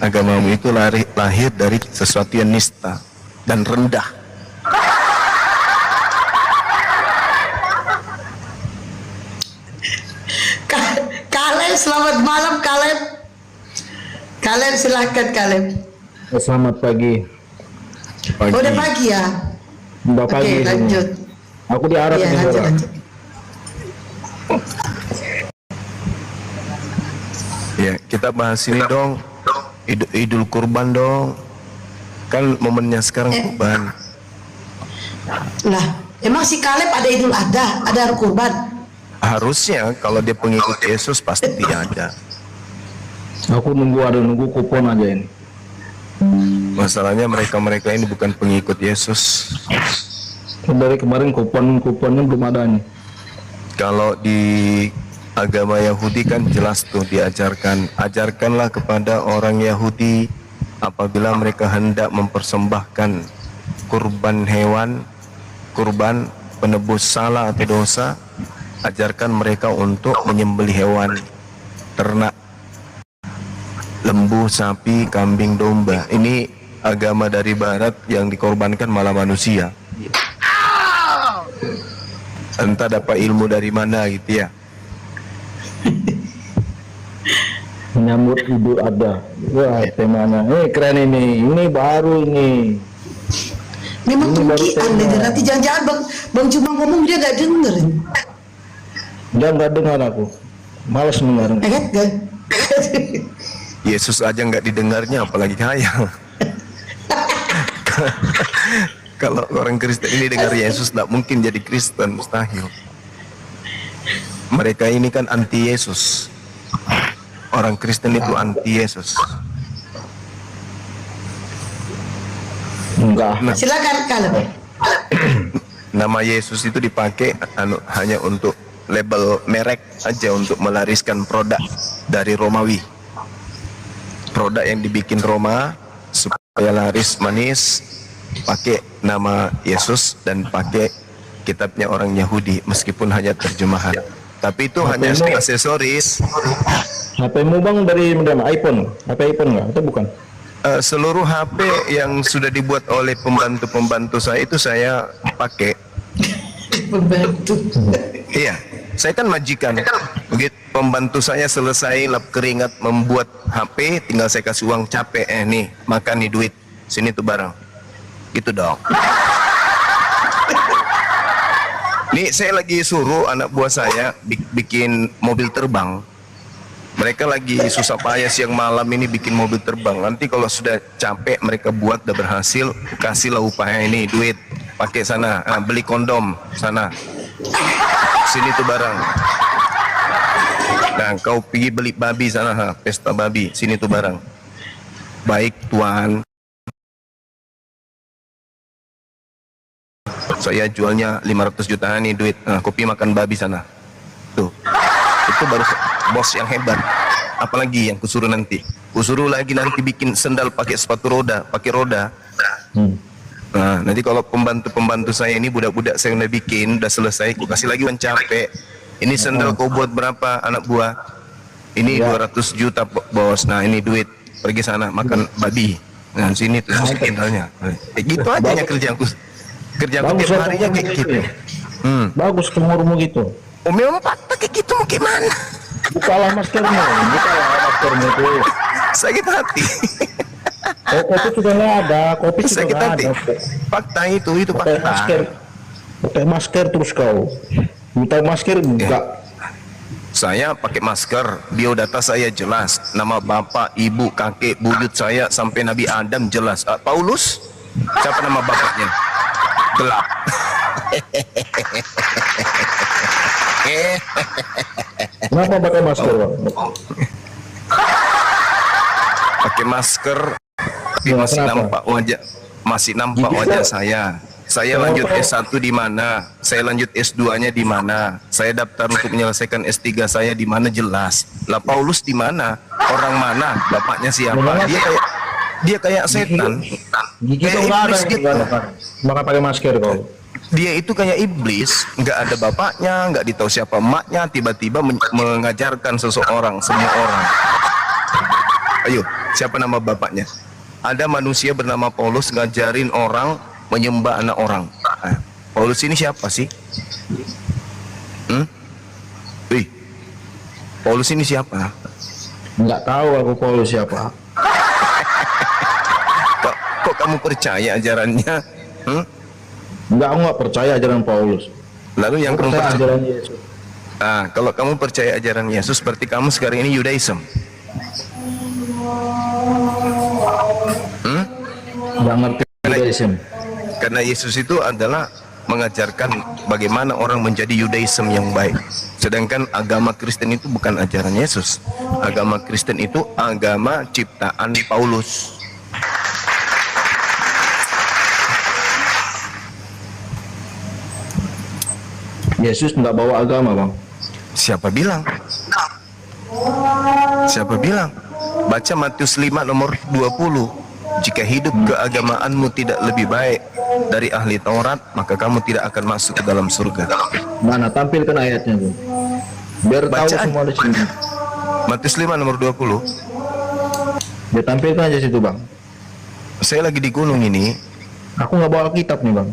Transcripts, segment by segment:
agamamu itu lahir dari sesuatu yang nista dan rendah. Kaleb, selamat malam Kaleb. Kaleb silahkan Kaleb. Selamat pagi. Oh, udah pagi ya? Udah pagi. Oke, lanjut. Aku di Arab Iya, nih, lanjut, Dora. lanjut. Ya, kita bahas ini dong. Idul Kurban dong. Kan momennya sekarang kurban. Lah, emang si Kaleb ada Idul Adha, ada kurban? Harusnya kalau dia pengikut Yesus pasti ada. Aku nunggu kupon aja ini. Masalahnya mereka ini bukan pengikut Yesus. Dari kemarin kuponnya belum ada nih. Kalau di agama Yahudi kan jelas tuh ajarkanlah kepada orang Yahudi apabila mereka hendak mempersembahkan kurban hewan, kurban penebus salah atau dosa, ajarkan mereka untuk menyembelih hewan ternak, lembu, sapi, kambing, domba. Ini agama dari barat yang dikorbankan malah manusia. Entah dapat ilmu dari mana gitu ya. Menyambut Idul Adha. Wah, temanya. Keren ini baru ini. Memang Ini baru kemungkinan tema. deh, nanti jangan-jangan bang cuma ngomong dia gak denger. Dia nggak dengar aku. Males mendengar. Kan? Yesus aja nggak didengarnya, apalagi saya. Kalau orang Kristen ini dengar Yesus, nggak mungkin jadi Kristen, mustahil. Mereka ini kan anti Yesus. Orang Kristen itu anti Yesus. Enggak. Nah, Silakan Kaleb. nama Yesus itu dipakai hanya untuk label merek aja, untuk melariskan produk dari Romawi. Produk yang dibikin Roma supaya laris manis, pakai nama Yesus dan pakai kitabnya orang Yahudi meskipun hanya terjemahan. Tapi itu hanya aksesoris. HP-mu bang dari iPhone? HP iPhone nggak? Atau bukan? Seluruh HP yang sudah dibuat oleh pembantu-pembantu saya itu saya pakai. Pembantu. Iya, saya kan majikan. Begitu pembantu saya selesai lap keringat membuat HP, tinggal saya kasih uang, capek, nih makan nih duit, sini tuh barang, gitu dong. Nih saya lagi suruh anak buah saya bikin mobil terbang. Mereka lagi susah payah siang malam ini bikin mobil terbang. Nanti kalau sudah capek mereka buat, udah berhasil, kasihlah upahnya ini duit, pakai sana, beli kondom sana, sini tuh barang. Nah kau pergi beli babi sana, pesta babi, sini tuh barang. Baik tuan, saya jualnya 500 jutaan nih duit, kopi makan babi sana. Tuh, itu baru bos yang hebat. Apalagi yang kusuruh nanti, kusuruh lagi nanti bikin sendal pakai sepatu roda, pakai roda. Nah nanti kalau pembantu saya ini, budak-budak saya udah bikin, udah selesai, ku kasih lagi uang capek. Ini sendal kau buat berapa anak buah? Ini 200 juta bos. Nah ini duit, pergi sana makan babi. Nah sini tuh sendalnya. Gitu aja ya kerjaanku tiap harinya kayak gitu. Bagus umurmu gitu. Oh memang pakai gitu mau gimana? Bukalah maskermu tuh. Sakit hati. Kopi sudah nggak ada, kopi sudah Sakit nggak hati. ada. Fakta itu Pakai masker, fakta. pakai masker terus kau. Minta masker enggak? Saya pakai masker, biodata saya jelas, nama bapak, ibu, kakek, buyut saya sampai Nabi Adam jelas. Paulus, siapa nama bapaknya? Gelap. Kenapa pakai masker, Bang? Pakai masker, tapi Ya, masih kenapa? nampak wajah saya. Saya lanjut S1 di mana? Saya lanjut S2-nya di mana? Saya daftar untuk menyelesaikan S3 saya di mana jelas. Lah Paulus di mana? Orang mana? Bapaknya siapa? Dia kayak setan. Gigi Kayak tuh nggak ada, iblis gitu. Maka pakai masker kau. Dia itu kayak iblis, nggak ada bapaknya, nggak ditahu siapa emaknya, tiba-tiba mengajarkan semua orang. Ayo, Siapa nama bapaknya? Ada manusia bernama Paulus ngajarin orang menyembah anak orang. Nah, Paulus ini siapa sih? Wih, Paulus ini siapa? Nggak tahu aku Paulus siapa. Kok kamu percaya ajarannya? Nggak, aku nggak percaya ajaran Paulus. Lalu yang Aku kamu percaya percaya? ajaran Yesus. Kalau kamu percaya ajaran Yesus, berarti kamu sekarang ini Judaism. Nggak ngerti Judaism. Karena Yesus itu adalah mengajarkan bagaimana orang menjadi Judaism yang baik. Sedangkan agama Kristen itu bukan ajaran Yesus. Agama Kristen itu agama ciptaan Paulus. Yesus nggak bawa agama, Bang. Siapa bilang? Siapa bilang? Baca Matius 5 nomor 20. Jika hidup keagamaanmu tidak lebih baik dari ahli Taurat, maka kamu tidak akan masuk ke dalam surga. Mana, tampilkan ayatnya tuh. Biar tahu Bacaan. semua di sini. Matius 5 nomor 20. Dia tampilkan aja situ, Bang. Saya lagi di gunung ini, Aku nggak bawa kitab nih, Bang.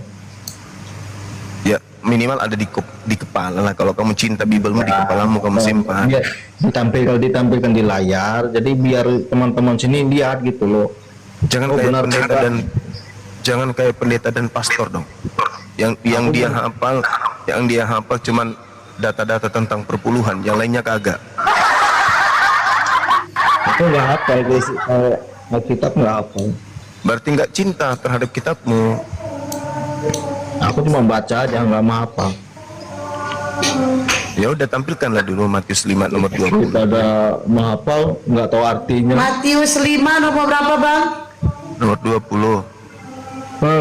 ya minimal ada di kepala lah. Kalau kamu cinta Bibelmu di kepalamu kamu simpan. Dia ditampilkan di layar, jadi biar teman-teman sini lihat gitu loh. Jangan Oh, kayak benar, pendeta benar. dan jangan kayak pendeta dan pastor dong. Yang dia hafal cuman data-data tentang perpuluhan, yang lainnya kagak. Aku nggak hafal guys, kitab nggak hafal. Berarti nggak cinta terhadap kitabmu. Aku cuma baca aja, nggak menghafal. Ya udah, tampilkanlah dulu Matius 5 nomor 20. Kita ada menghafal, nggak tahu artinya. Matius 5 nomor berapa, Bang? Nomor 20.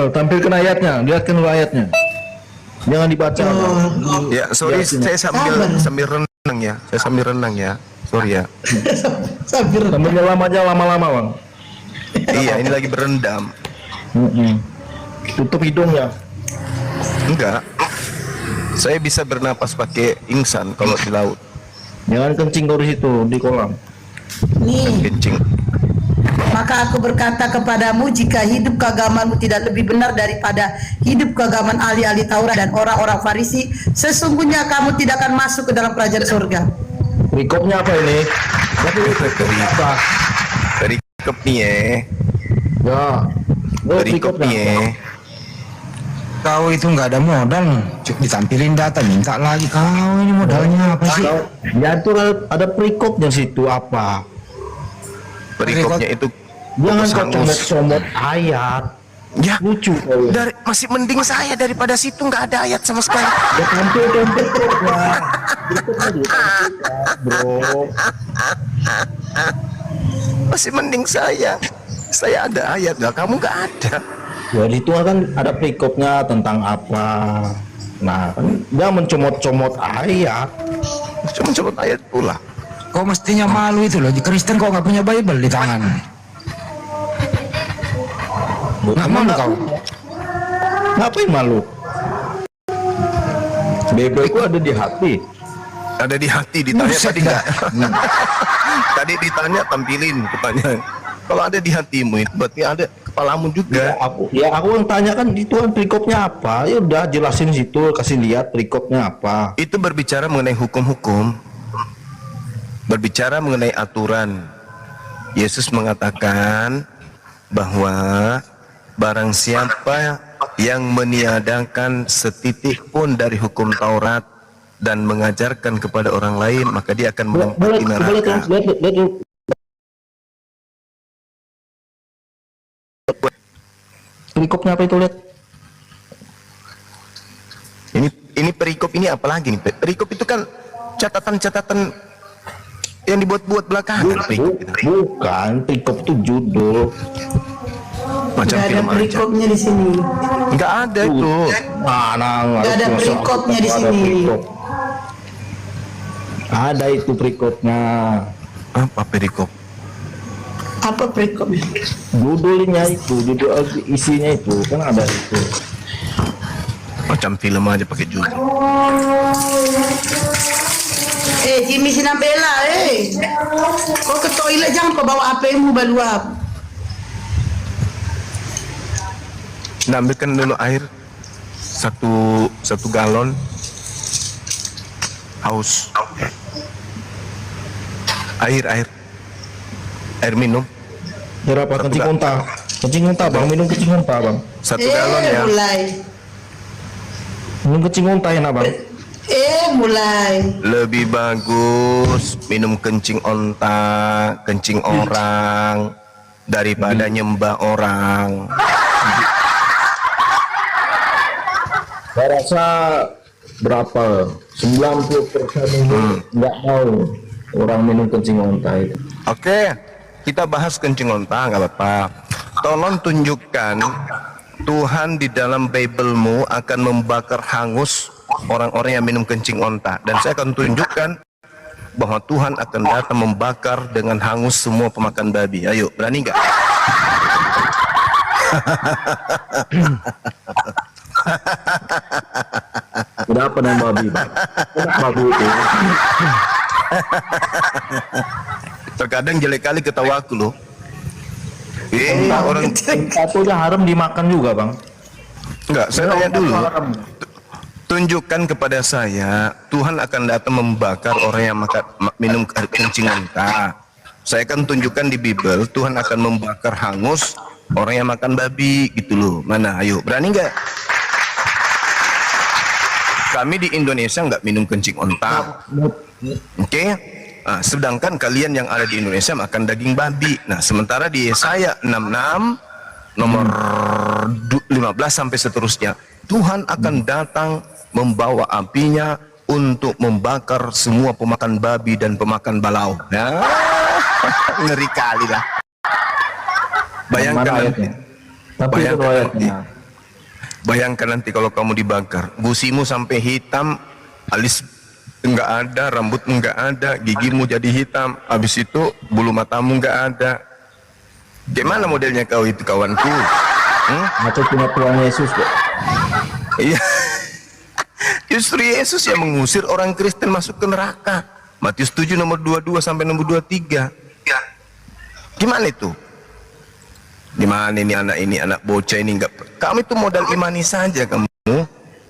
Tampilkan ayatnya, lihatkan dulu ayatnya. Jangan dibaca. Bang. Ya, sorry, Lihat sini. saya sambil renang ya. Saya sambil renang ya. Sorry ya. Sambil Sambil nyelam aja lama-lama, Bang. Iya, ini lagi berendam. Tutup hidungnya. Enggak. Saya bisa bernapas pakai ingsan kalau di laut. Jangan kencing dari situ di kolam. nih. Kencing. Maka aku berkata kepadamu, jika hidup keagamaanmu tidak lebih benar daripada hidup keagamaan ahli-ahli Taurat dan orang-orang Farisi, sesungguhnya kamu tidak akan masuk ke dalam kerajaan surga. Perikopnya apa ini? Apa? Perikop nih ya. Ya. Perikop nih ya. Kau itu nggak ada modal, cuk ditampilin data minta lagi. Kau ini modalnya apa sih? Ya itu ada perikopnya situ apa? Perikopnya itu Jangan kau Hangus. comot-comot ayat. Ya, Lucu kau. masih mending saya daripada situ nggak ada ayat sama sekali. Ya tampilkan perikopnya. Perikopnya ditampilkan, bro. Masih mending saya. Saya ada ayat, nggak, kamu nggak ada. Ya di itu kan ada perikopnya tentang apa. Nah, kan jangan mencomot-comot ayat. Cuma coba ayat pula. Kau mestinya malu itu loh. Di Kristen kau nggak punya Bible di tangan. Nggak malu kau? Ngapain malu? Bebekku ada di hati. Ada di hati, ditanya Buset tadi nggak? Tadi ditanya tampilin pertanyaan. Kalau ada di hatimu itu berarti ada kepalamu juga. Aku yang tanya kan itu kan perikopnya apa? Ya udah jelasin situ, kasih lihat perikopnya apa. Itu berbicara mengenai hukum-hukum, berbicara mengenai aturan. Yesus mengatakan bahwa barang siapa yang meniadakan setitik pun dari hukum Taurat dan mengajarkan kepada orang lain, maka dia akan menempati neraka. Lihat. Perikopnya apa itu, lihat? Ini perikop ini apa lagi nih? Perikop itu kan catatan-catatan yang dibuat-buat belakangan. Perikop itu. Bukan, perikop itu judul. Macam Gak ada film aja. perikopnya di sini. Nggak ada itu. Mana Nggak ada perikopnya di sini. Ada itu perikopnya. Apa perikop? Apa perikopnya? Judulnya itu, judul isinya itu kan ada itu. Macam film aja pakai judul. Jimmy Sinambela, kau ke toilet jangan kau bawa HP-mu baluap. Nah, ambilkan dulu air satu galon. Haus. Air minum. Kira apa? Kencing unta. Kencing unta bang, minum kencing unta bang. Satu galon ya. Mulai. Minum kencing unta enak bang. Mulai. Lebih bagus minum kencing onta, kencing orang daripada nyembah orang. Saya rasa berapa? 90% ini nggak mau orang minum kencing unta itu. Oke, kita bahas kencing onta nggak apa-apa. Tolong tunjukkan Tuhan di dalam Bible-mu akan membakar hangus orang-orang yang minum kencing onta, dan saya akan tunjukkan bahwa Tuhan akan datang membakar dengan hangus semua pemakan babi. Ayo, berani nggak? Berapa dengan babi bang? Babi itu. Terkadang jelek kali ketawaku loh. Orang Satunya haram dimakan juga bang. enggak, saya tanya dulu. Tunjukkan kepada saya, Tuhan akan datang membakar orang yang minum kencing unta. Saya akan tunjukkan di Bible, Tuhan akan membakar hangus orang yang makan babi, gitu loh. Mana? Ayo, berani nggak? Kami di Indonesia nggak minum kencing unta. Oke? Nah, sedangkan kalian yang ada di Indonesia makan daging babi. Nah, sementara di Yesaya 66 nomor 15 sampai seterusnya, Tuhan akan datang membawa apinya untuk membakar semua pemakan babi dan pemakan balau. Nah, ngeri kali lah. Bayangkan nanti. Tapi itu ayatnya. Bayangkan nanti kalau kamu dibakar, gusimu sampai hitam, alis enggak ada, rambut enggak ada, gigimu jadi hitam, habis itu bulu matamu enggak ada. Gimana modelnya kau itu, kawanku? Macam punya Tuhan Yesus kok. Iya. Justru Yesus yang mengusir orang Kristen masuk ke neraka. Matius 7 nomor 22 sampai nomor 23. Gimana itu? Gimana ini anak bocah ini enggak? Kamu itu modal imani saja kamu.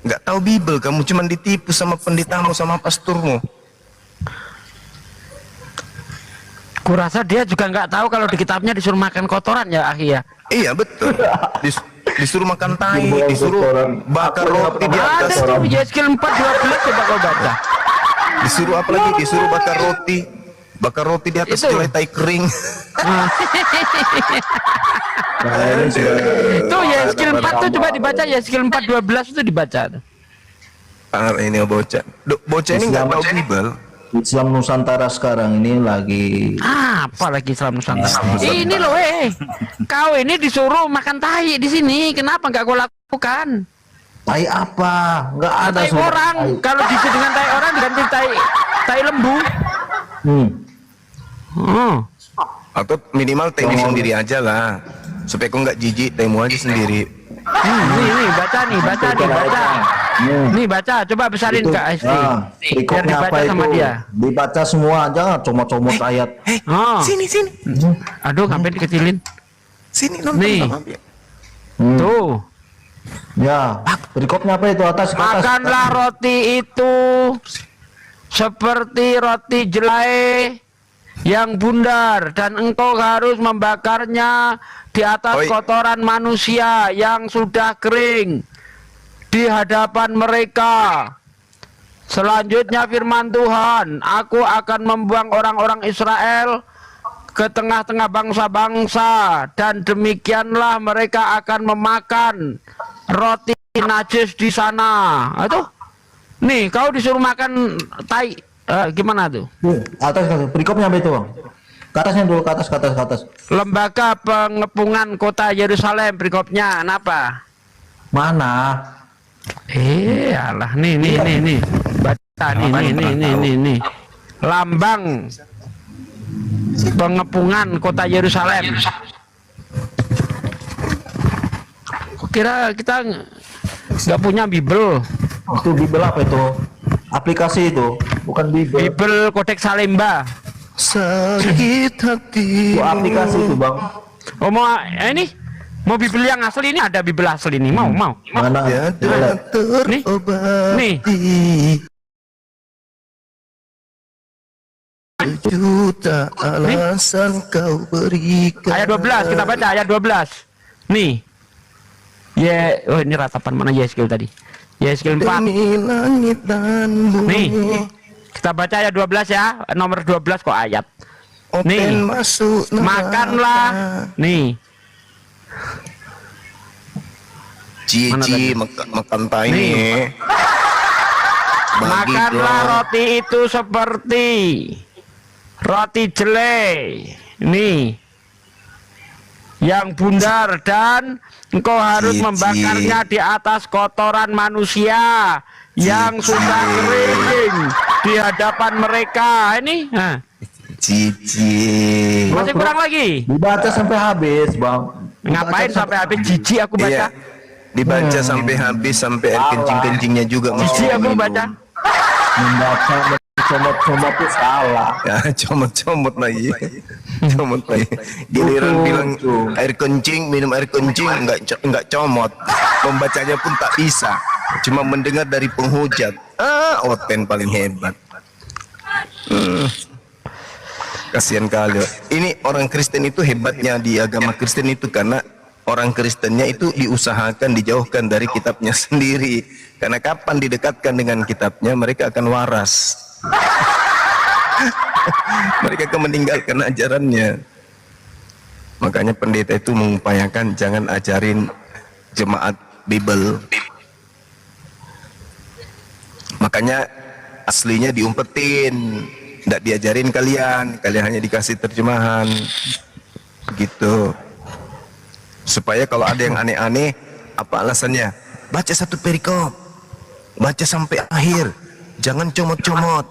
Enggak tahu Bible, kamu cuma ditipu sama pendetamu sama pasturmu. Kurasa dia juga nggak tahu kalau di kitabnya disuruh makan kotoran ya, Akhi ya. Iya betul. Disuruh makan tai, disuruh bakar roti di atas. Ada tuh Yeskel 4:12, coba kau baca. Disuruh apa lagi? Disuruh bakar roti di atas jelai tai kering. Itu Yeskel 4 tuh coba dibaca, Yeskel 4:12 itu dibaca. Ini bocah. Bocah ini nggak tahu Bible. Islam Nusantara sekarang ini lagi Apa lagi Islam Nusantara? Ini loh, kau ini disuruh makan tai di sini, kenapa nggak kau lakukan? tai apa? Nggak ada Tai orang, kalau diisi dengan tai orang diganti tai lembu. Atau minimal taimu sendiri aja lah, supaya kau nggak jijik, taimu aja sendiri. Nih, baca. Nih baca, coba besarin itu, Kak Esti. Biar Berikutnya dibaca apa sama itu? dia. Dibaca semua, jangan comot-comot ayat. Sini. Aduh, ngapain dikecilin? Sini nonton. Nih. Sama. Tuh. Ya, berikutnya apa itu atas ke atas? Makanlah roti itu seperti roti jelai yang bundar, dan engkau harus membakarnya di atas kotoran manusia yang sudah kering di hadapan mereka. Selanjutnya firman Tuhan, aku akan membuang orang-orang Israel ke tengah-tengah bangsa-bangsa, dan demikianlah mereka akan memakan roti najis di sana. Aduh, nih kau disuruh makan tai, gimana tuh? Atas, berikutnya apa itu bang? Ke atasnya dulu, ke atas. Lembaga pengepungan kota Yerusalem, berikutnya apa? Mana? Alah, nih. Baca nih. Lambang pengepungan kota Yerusalem. Kira kita nggak punya Bible? Itu Bible apa itu? Aplikasi itu. bukan Bible. Bible Kodeks Salemba. Sakit hati. Itu aplikasi itu bang. Oh mau ini? Mau Bible yang asli, ini ada Bible asli ini. Mau. Mana? Tiada terobati. Nih. Juta alasan kau berikan. Ayat 12, kita baca ayat 12. Nih. Oh ini ratapan mana Yeskel tadi? Yeskel 4. Demi langit dan bumi. Nih. Kita baca ayat 12 ya. Nomor 12 kok ayat. Open Nih. masuk neraka. Makanlah. Nih. Mana tadi? Cici makan tai Nih. nih. Makanlah roti itu seperti roti jelai. Nih. Yang bundar dan engkau harus Cici. membakarnya di atas kotoran manusia yang Cici. sudah kering di hadapan mereka. Ini Cici. masih kurang lagi. Dibaca sampai habis bang. Ngapain sampai habis? Jijik aku Iya. baca. Dibaca sampai habis, sampai air kencing-kencingnya juga Jijik masuk aku minum. baca. Membaca comot-comot itu salah. Ya, comot-comot lagi. Comot lagi. Giliran bilang air kencing, minum air kencing, enggak comot. Membacanya pun tak bisa. Cuma mendengar dari penghujat. Oten paling hebat. Kasihan kali. Ini orang Kristen itu hebatnya di agama Kristen itu karena orang Kristennya itu diusahakan dijauhkan dari kitabnya sendiri. Karena kapan didekatkan dengan kitabnya mereka akan waras. Mereka akan meninggalkan ajarannya. Makanya pendeta itu mengupayakan jangan ajarin jemaat Bible. Makanya aslinya diumpetin, tidak diajarin kalian hanya dikasih terjemahan gitu. Supaya kalau ada yang aneh-aneh, apa alasannya? Baca satu perikop, baca sampai akhir, jangan comot-comot.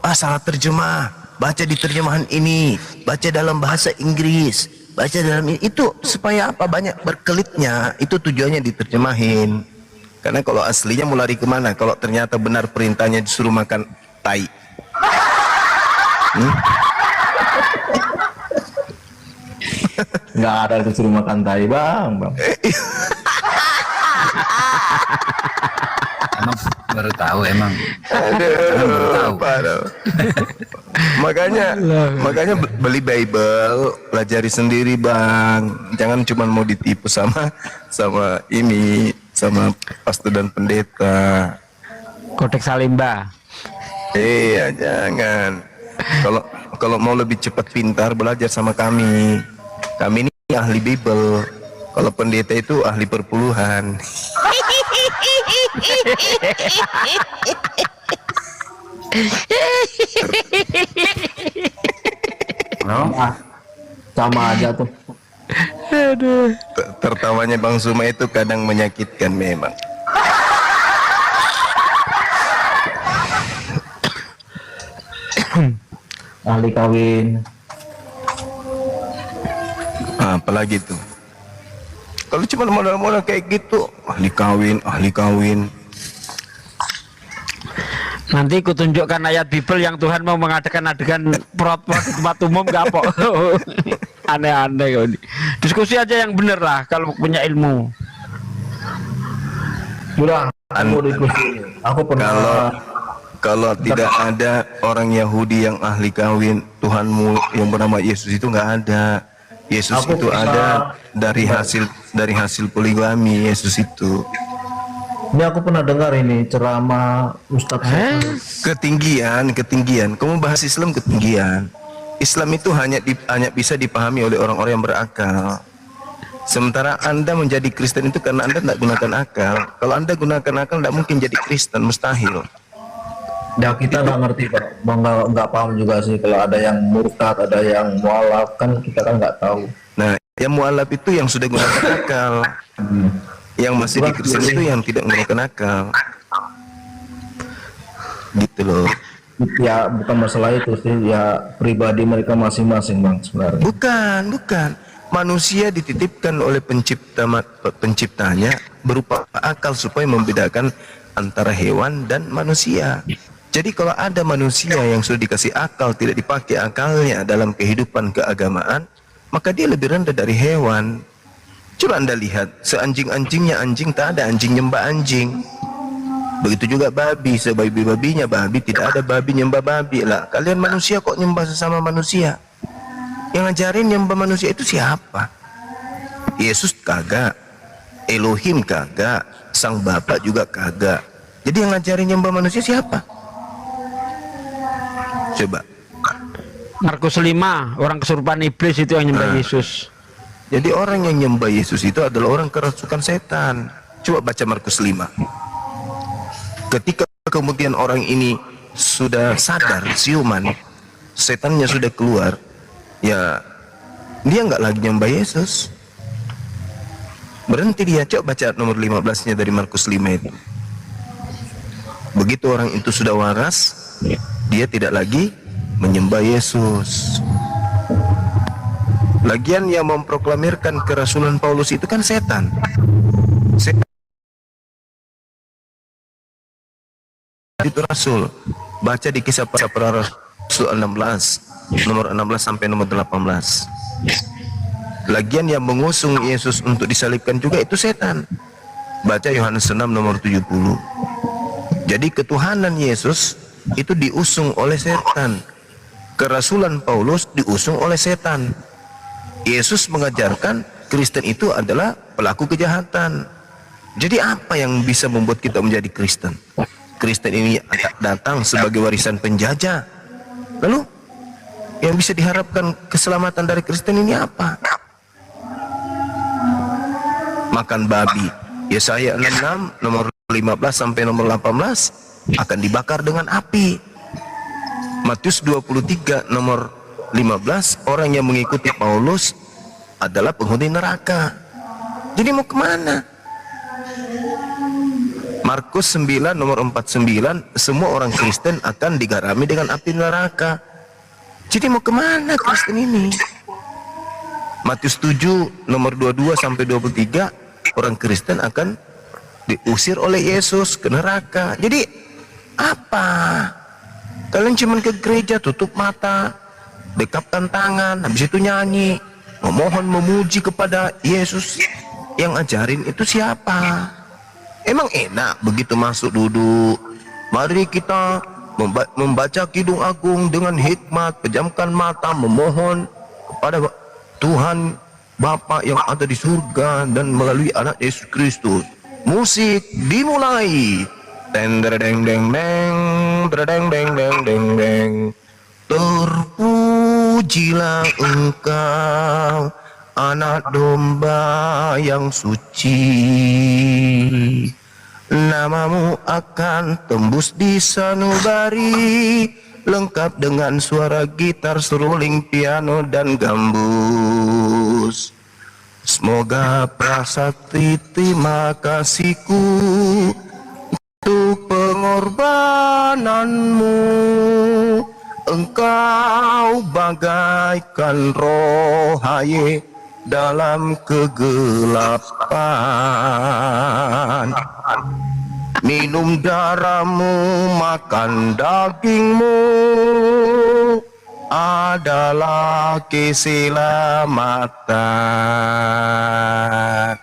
Salah terjemah, baca di terjemahan ini, baca dalam bahasa Inggris, baca dalam ini. Itu supaya apa? Banyak berkelitnya. Itu tujuannya diterjemahin. Karena kalau aslinya mau lari kemana? Kalau ternyata benar perintahnya disuruh makan tai. Nggak ada disuruh makan tai bang. Emang baru tahu emang. Parah. makanya beli Bible, pelajari sendiri bang. Jangan cuma mau ditipu sama pastor dan pendeta. Kodeks Salemba. Iya, jangan. Kalau mau lebih cepat pintar, belajar sama kami. Kami ini ahli Bible. Kalau pendeta itu ahli perpuluhan. Sama aja tuh. Tertawanya Bang Suma itu kadang menyakitkan memang. Ahli kawin. Apalagi tuh. Kalau cuma modal-modal kayak gitu, ahli kawin. Nanti kutunjukkan ayat Bible yang Tuhan mau mengadakan adegan prot-prot di tempat umum kapok. Aneh-aneh kau ini. Diskusi aja yang bener lah kalau punya ilmu. Sudah, aku diskusi. Aku pernah. Kalau tidak ada orang Yahudi yang ahli kawin, Tuhanmu yang bernama Yesus itu nggak ada. Yesus Aku itu bisa- ada dari hasil poligami. Yesus itu Ini aku pernah dengar ini ceramah Ustadz. ketinggian. Kamu bahas Islam ketinggian. Islam itu hanya bisa dipahami oleh orang-orang yang berakal. Sementara Anda menjadi Kristen itu karena Anda tidak gunakan akal. Kalau Anda gunakan akal, tidak mungkin jadi Kristen, mustahil. Ya kita nggak ngerti Pak, Bang, nggak paham juga sih kalau ada yang murtad, ada yang mualaf, kan kita kan nggak tahu. Nah, yang mualaf itu yang sudah gunakan akal. Yang masih di Kristen itu yang tidak menggunakan akal. Gitu loh. Ya bukan masalah itu sih, ya pribadi mereka masing-masing Bang sebenarnya. Bukan. Manusia dititipkan oleh penciptanya berupa akal supaya membedakan antara hewan dan manusia. Jadi kalau ada manusia yang sudah dikasih akal, tidak dipakai akalnya dalam kehidupan keagamaan, maka dia lebih rendah dari hewan. Coba Anda lihat, seanjing-anjingnya anjing, tak ada anjing nyembah anjing. Begitu juga babi, sebabi-babinya babi, tidak ada babi nyembah babi. Lah, kalian manusia kok nyembah sesama manusia? Yang ngajarin nyembah manusia itu siapa? Yesus kagak, Elohim kagak, Sang Bapa juga kagak. Jadi yang ngajarin nyembah manusia siapa? Coba. Markus 5, orang kesurupan iblis itu yang nyembah Yesus. Jadi orang yang nyembah Yesus itu adalah orang kerasukan setan. Coba baca Markus 5. Ketika kemudian orang ini sudah sadar, siuman, setannya sudah keluar, ya dia nggak lagi nyembah Yesus. Berhenti dia. Coba baca nomor 15-nya dari Markus 5 itu. Begitu orang itu sudah waras, dia tidak lagi menyembah Yesus. Lagian yang memproklamirkan kerasulan Paulus itu kan setan. Setan itu rasul. Baca di Kisah Para Rasul 16, nomor 16 sampai nomor 18. Lagian yang mengusung Yesus untuk disalibkan juga itu setan. Baca Yohanes 6 nomor 70. Jadi ketuhanan Yesus itu diusung oleh setan. Kerasulan Paulus diusung oleh setan. Yesus mengajarkan Kristen itu adalah pelaku kejahatan. Jadi apa yang bisa membuat kita menjadi Kristen? Kristen ini datang sebagai warisan penjajah. Lalu yang bisa diharapkan keselamatan dari Kristen ini apa? Makan babi. Yesaya 66 nomor 15 sampai nomor 18 akan dibakar dengan api. Matius 23 nomor 15, orang yang mengikuti Paulus adalah penghuni neraka. Jadi mau kemana? Markus 9 nomor 49, semua orang Kristen akan digarami dengan api neraka. Jadi mau kemana Kristen ini? Matius 7 nomor 22 sampai 23, orang Kristen akan diusir oleh Yesus ke neraka. Jadi apa? Kalian cuma ke gereja, tutup mata, dekapkan tangan, habis itu nyanyi, memohon, memuji kepada Yesus. Yang ajarin itu siapa? Emang enak begitu masuk duduk, mari kita membaca Kidung Agung dengan hikmat, pejamkan mata, memohon kepada Tuhan Bapa yang ada di surga dan melalui anak Yesus Kristus. Musik dimulai. Deng deng deng deng deng deng deng deng deng. Terpujilah Engkau, Anak Domba yang suci. Namamu akan tembus di sanubari, lengkap dengan suara gitar, seruling, piano, dan gambus. Semoga prasasti terima kasihku untuk pengorbananmu. Engkau bagaikan roh haye dalam kegelapan. Minum darahmu, makan dagingmu adalah keselamatan.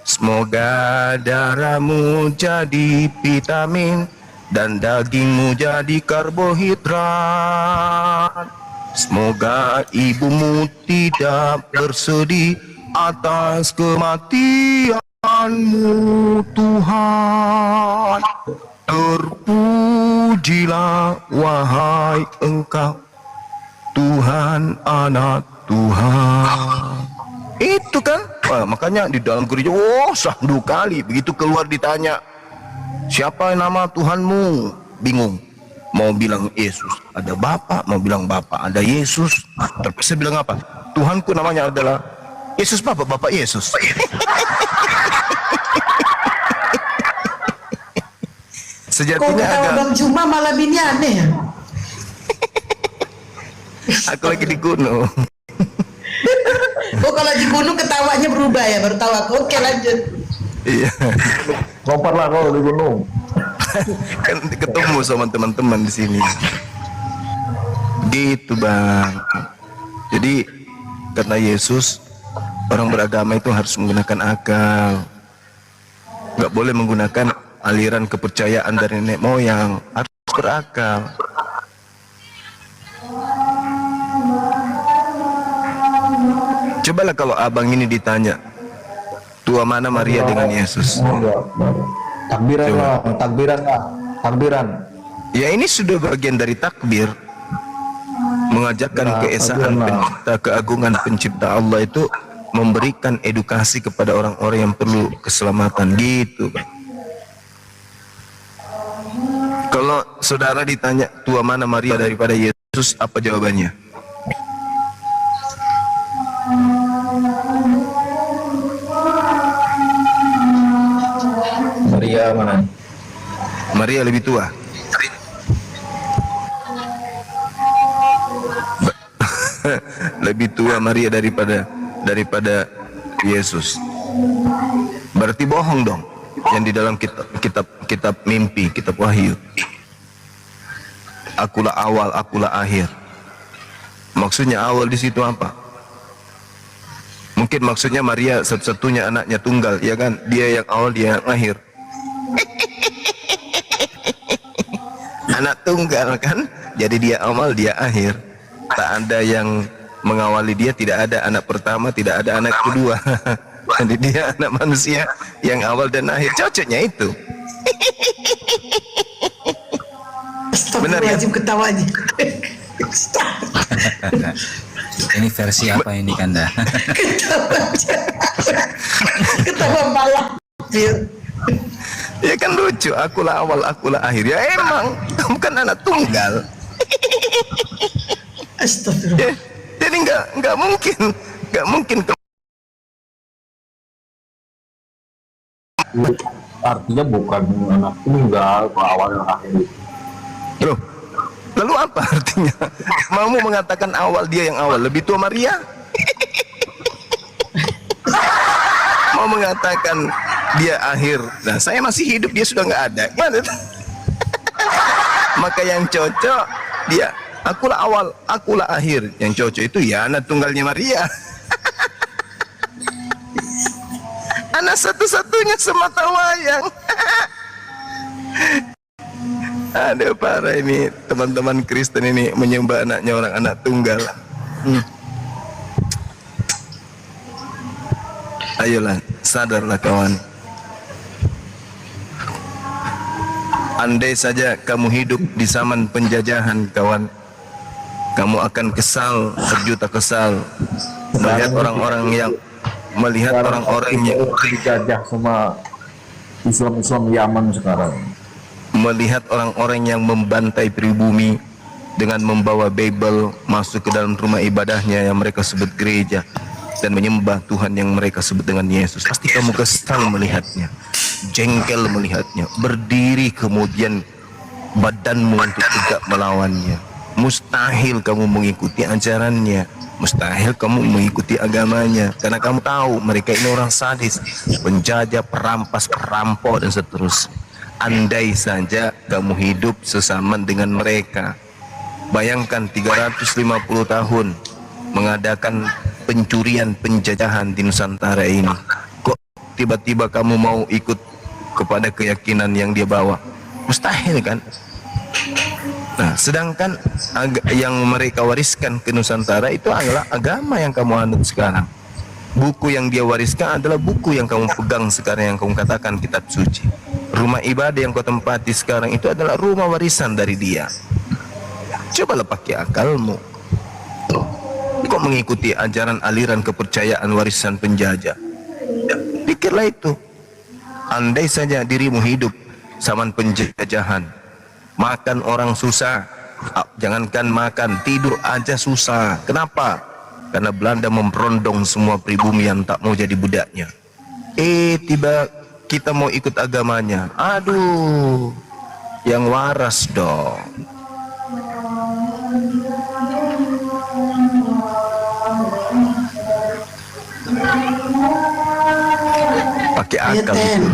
Semoga darahmu jadi vitamin dan dagingmu jadi karbohidrat. Semoga ibumu tidak bersedih atas kematianmu, Tuhan. Terpujilah wahai Engkau, Tuhan, Anak Tuhan. Itu kan, makanya di dalam gereja, sahdu kali begitu keluar ditanya, siapa nama Tuhanmu? Bingung. Mau bilang Yesus, ada Bapa, mau bilang Bapa, ada Yesus. Terpaksa bilang apa? Tuhanku namanya adalah Yesus Bapa, Bapak Yesus. Kok Sejatinya ketawa agak, Bang Juma malam ini aneh ya? aku lagi di gunung. Oh kalau di gunung ketawanya berubah ya, baru tahu aku. Oke lanjut. Iya. Lompatlah kau di gunung. kan ketemu sama teman-teman di sini. Gitu bang. Jadi kata Yesus, orang beragama itu harus menggunakan akal. Nggak boleh menggunakan aliran kepercayaan dari nenek moyang, harus berakal. Cobalah kalau abang ini ditanya, tua mana Maria dengan Yesus? Takbiran Coba. lah, takbiran lah, takbiran. Ya ini sudah bagian dari takbir. Mengajarkan Ya, keesaan takbir lah. pencipta, keagungan pencipta Allah itu memberikan edukasi kepada orang-orang yang perlu keselamatan gitu Bang. Kalau saudara ditanya tua mana Maria daripada Yesus, apa jawabannya? Maria mana? Maria lebih tua. Lebih tua Maria daripada Yesus. Berarti bohong dong yang di dalam kitab mimpi, kitab Wahyu. Akulah awal, akulah akhir. Maksudnya awal di situ apa? Mungkin maksudnya Maria satu-satunya anaknya tunggal, ya kan? Dia yang awal, dia yang akhir. Anak tunggal kan? Jadi dia awal, dia akhir. Tak ada yang mengawali dia, tidak ada anak pertama, tidak ada anak kedua. Jadi dia anak manusia yang awal dan akhir. Cocoknya itu. Benar ya? Astagfirullahaladzim ketawanya. Ini versi apa ini Kanda? Ketawa malah. Ya kan lucu, akulah awal, akulah akhir. Ya emang, kamu kan anak tunggal. Astagfirullah. Jadi nggak mungkin Artinya bukan anak tunggal, awal dan akhir. Loh, lalu apa artinya? Mau mengatakan awal, dia yang awal, lebih tua Maria? Mau mengatakan dia akhir, nah saya masih hidup, dia sudah nggak ada. Gimana? Maka yang cocok dia, akulah awal, akulah akhir. Yang cocok itu ya anak tunggalnya Maria. Anak satu-satunya semata wayang. Aduh parah ini teman-teman Kristen ini menyembah anaknya orang anak tunggal. Ayolah, sadarlah kawan. Andai saja kamu hidup di zaman penjajahan kawan, kamu akan kesal, sejuta kesal melihat orang-orang yang dijajah sama Islam Yaman sekarang. Melihat orang-orang yang membantai pribumi dengan membawa Bible masuk ke dalam rumah ibadahnya yang mereka sebut gereja dan menyembah Tuhan yang mereka sebut dengan Yesus. Pasti kamu kesal melihatnya, jengkel melihatnya, berdiri kemudian badanmu untuk tegak melawannya. Mustahil kamu mengikuti ajarannya, mustahil kamu mengikuti agamanya, karena kamu tahu mereka ini orang sadis, penjajah, perampas, perampok dan seterusnya. Andai saja kamu hidup sesaman dengan mereka. Bayangkan 350 tahun mengadakan pencurian, penjajahan di Nusantara ini. Kok tiba-tiba kamu mau ikut kepada keyakinan yang dia bawa? Mustahil kan? Nah, sedangkan yang mereka wariskan ke Nusantara itu adalah agama yang kamu anut sekarang. Buku yang dia wariskan adalah buku yang kamu pegang sekarang, yang kamu katakan kitab suci. Rumah ibadah yang kau tempati sekarang itu adalah rumah warisan dari dia. Cobalah pakai akalmu. Kok mengikuti ajaran aliran kepercayaan warisan penjajah? Pikirlah itu. Andai saja dirimu hidup zaman penjajahan, makan orang susah, jangankan makan, tidur aja susah. Kenapa? Karena Belanda memperondong semua pribumi yang tak mau jadi budaknya. Tiba kita mau ikut agamanya, aduh, yang waras dong. Pakai akal itu.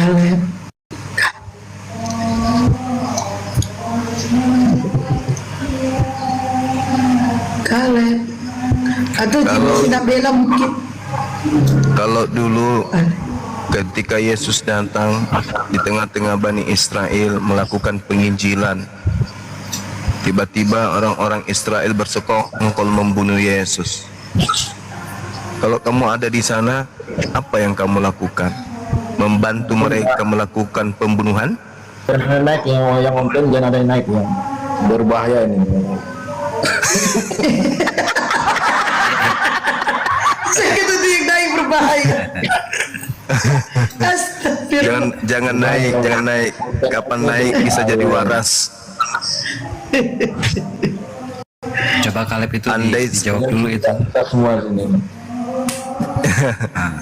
Kaleb. Kaleb. Atau Kalau- tidak bela mungkin. Kalau dulu ketika Yesus datang di tengah-tengah Bani Israel melakukan penginjilan, tiba-tiba orang-orang Israel bersekongkol membunuh Yesus. Kalau kamu ada di sana, apa yang kamu lakukan? Membantu mereka melakukan pembunuhan? Jangan naik yang mungkin jangan ada yang naik ya. Berbahaya ini. Saya kata itu yang naik berbahaya. Astagfirullah. Jangan naik. Kapan naik bisa jadi waras. Coba Kaleb itu Andai- dijawab dulu itu. Kita semua sini.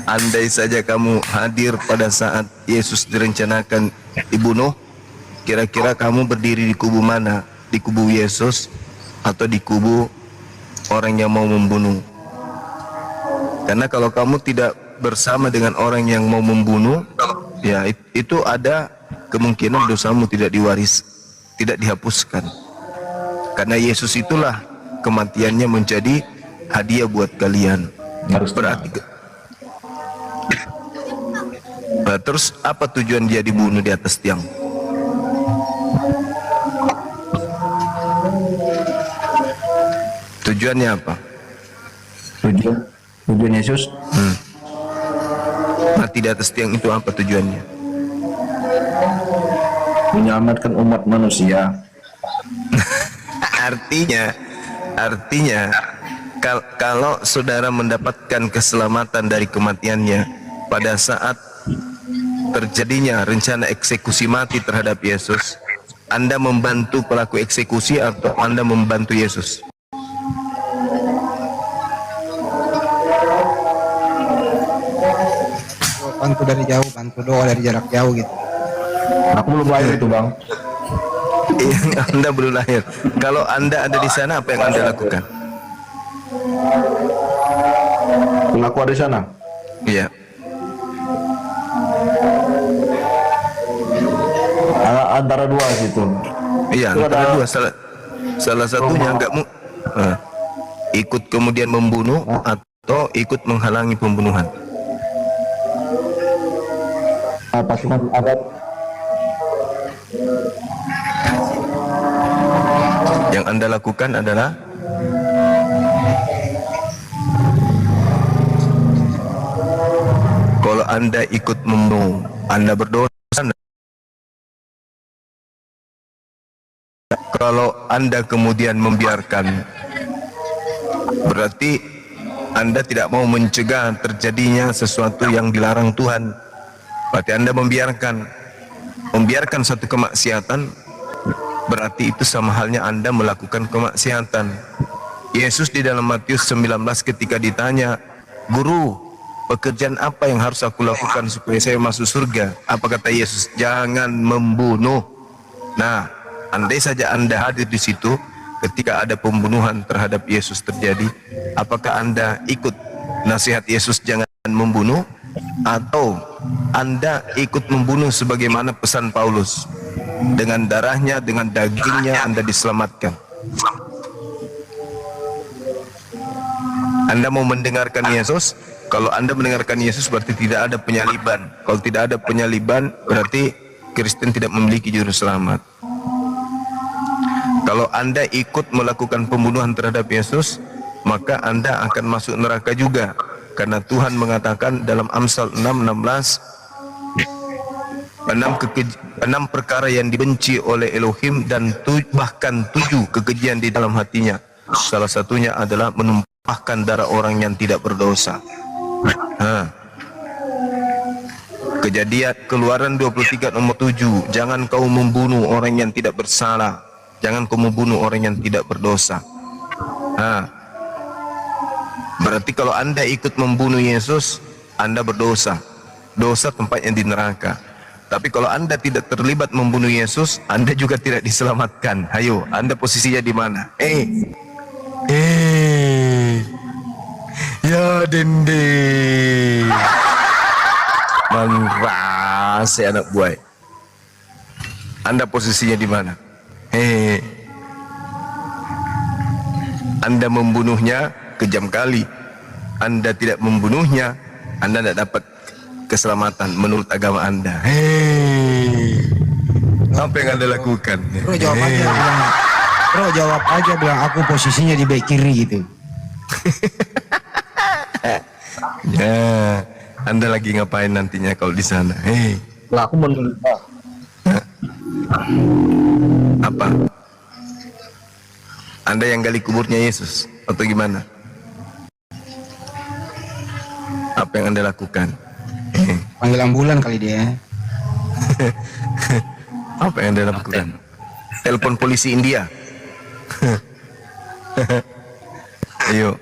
Andai saja kamu hadir pada saat Yesus direncanakan dibunuh, kira-kira kamu berdiri di kubu mana? Di kubu Yesus atau di kubu orang yang mau membunuh? Karena kalau kamu tidak bersama dengan orang yang mau membunuh, ya itu ada kemungkinan dosamu tidak tidak dihapuskan. Karena Yesus itulah kematiannya menjadi hadiah buat kalian. Harus Berarti Nah, terus apa tujuan dia dibunuh di atas tiang? Tujuannya apa? Tujuan Yesus Mati di atas tiang itu apa tujuannya? menyelamatkan umat manusia. Artinya kalau saudara mendapatkan keselamatan dari kematiannya pada saat terjadinya rencana eksekusi mati terhadap Yesus, Anda membantu pelaku eksekusi atau Anda membantu Yesus? Bantu dari jauh, bantu doa dari jarak jauh gitu. Aku belum lahir itu bang. Anda belum lahir. Kalau Anda ada di sana, apa yang Anda lakukan? Aku ada di sana. Iya. Antara dua situ. Iya, Itu antara ada- dua. Salah satunya enggak ikut kemudian membunuh atau ikut menghalangi pembunuhan. Pasukan adat. Yang Anda lakukan adalah kalau Anda ikut membunuh, Anda berdosa. Kalau Anda kemudian membiarkan, berarti Anda tidak mau mencegah terjadinya sesuatu yang dilarang Tuhan. Berarti Anda membiarkan satu kemaksiatan, berarti itu sama halnya Anda melakukan kemaksiatan. Yesus di dalam Matius 19 ketika ditanya, "Guru, pekerjaan apa yang harus aku lakukan supaya saya masuk surga?" Apa kata Yesus? Jangan membunuh. Nah, andai saja Anda hadir di situ ketika ada pembunuhan terhadap Yesus terjadi, apakah Anda ikut nasihat Yesus jangan membunuh, atau Anda ikut membunuh sebagaimana pesan Paulus? Dengan darahnya, dengan dagingnya Anda diselamatkan. Anda mau mendengarkan Yesus? Kalau Anda mendengarkan Yesus berarti tidak ada penyaliban. Kalau tidak ada penyaliban berarti Kristen tidak memiliki juru selamat. Kalau Anda ikut melakukan pembunuhan terhadap Yesus, maka Anda akan masuk neraka juga. Karena Tuhan mengatakan dalam Amsal 6:16, 6 perkara yang dibenci oleh Elohim dan bahkan 7 kekejian di dalam hatinya. Salah satunya adalah menumpahkan darah orang yang tidak berdosa. Kejadian Keluaran 23 nomor 7, jangan kau membunuh orang yang tidak bersalah, jangan kau membunuh orang yang tidak berdosa. Berarti kalau Anda ikut membunuh Yesus, Anda berdosa. Dosa tempatnya di neraka. Tapi kalau Anda tidak terlibat membunuh Yesus, Anda juga tidak diselamatkan. Ayo, Anda posisinya di mana? Ya Dende. Mangra. Asik anak buah. Anda posisinya di mana? Hei. Anda membunuhnya kejam kali. Anda tidak membunuhnya, Anda tidak dapat keselamatan menurut agama Anda. Hei. Apa yang Anda lakukan? Bro jawab aja bilang, bro jawab aja bilang aku posisinya di bek kiri gitu. Ya, Anda lagi ngapain nantinya kalau di sana? Hei. Lah aku menurut Apa? Anda yang gali kuburnya Yesus atau gimana? Apa yang Anda lakukan? Panggil ambulan kali dia. Apa yang Anda lakukan? Telepon polisi India. Ayo.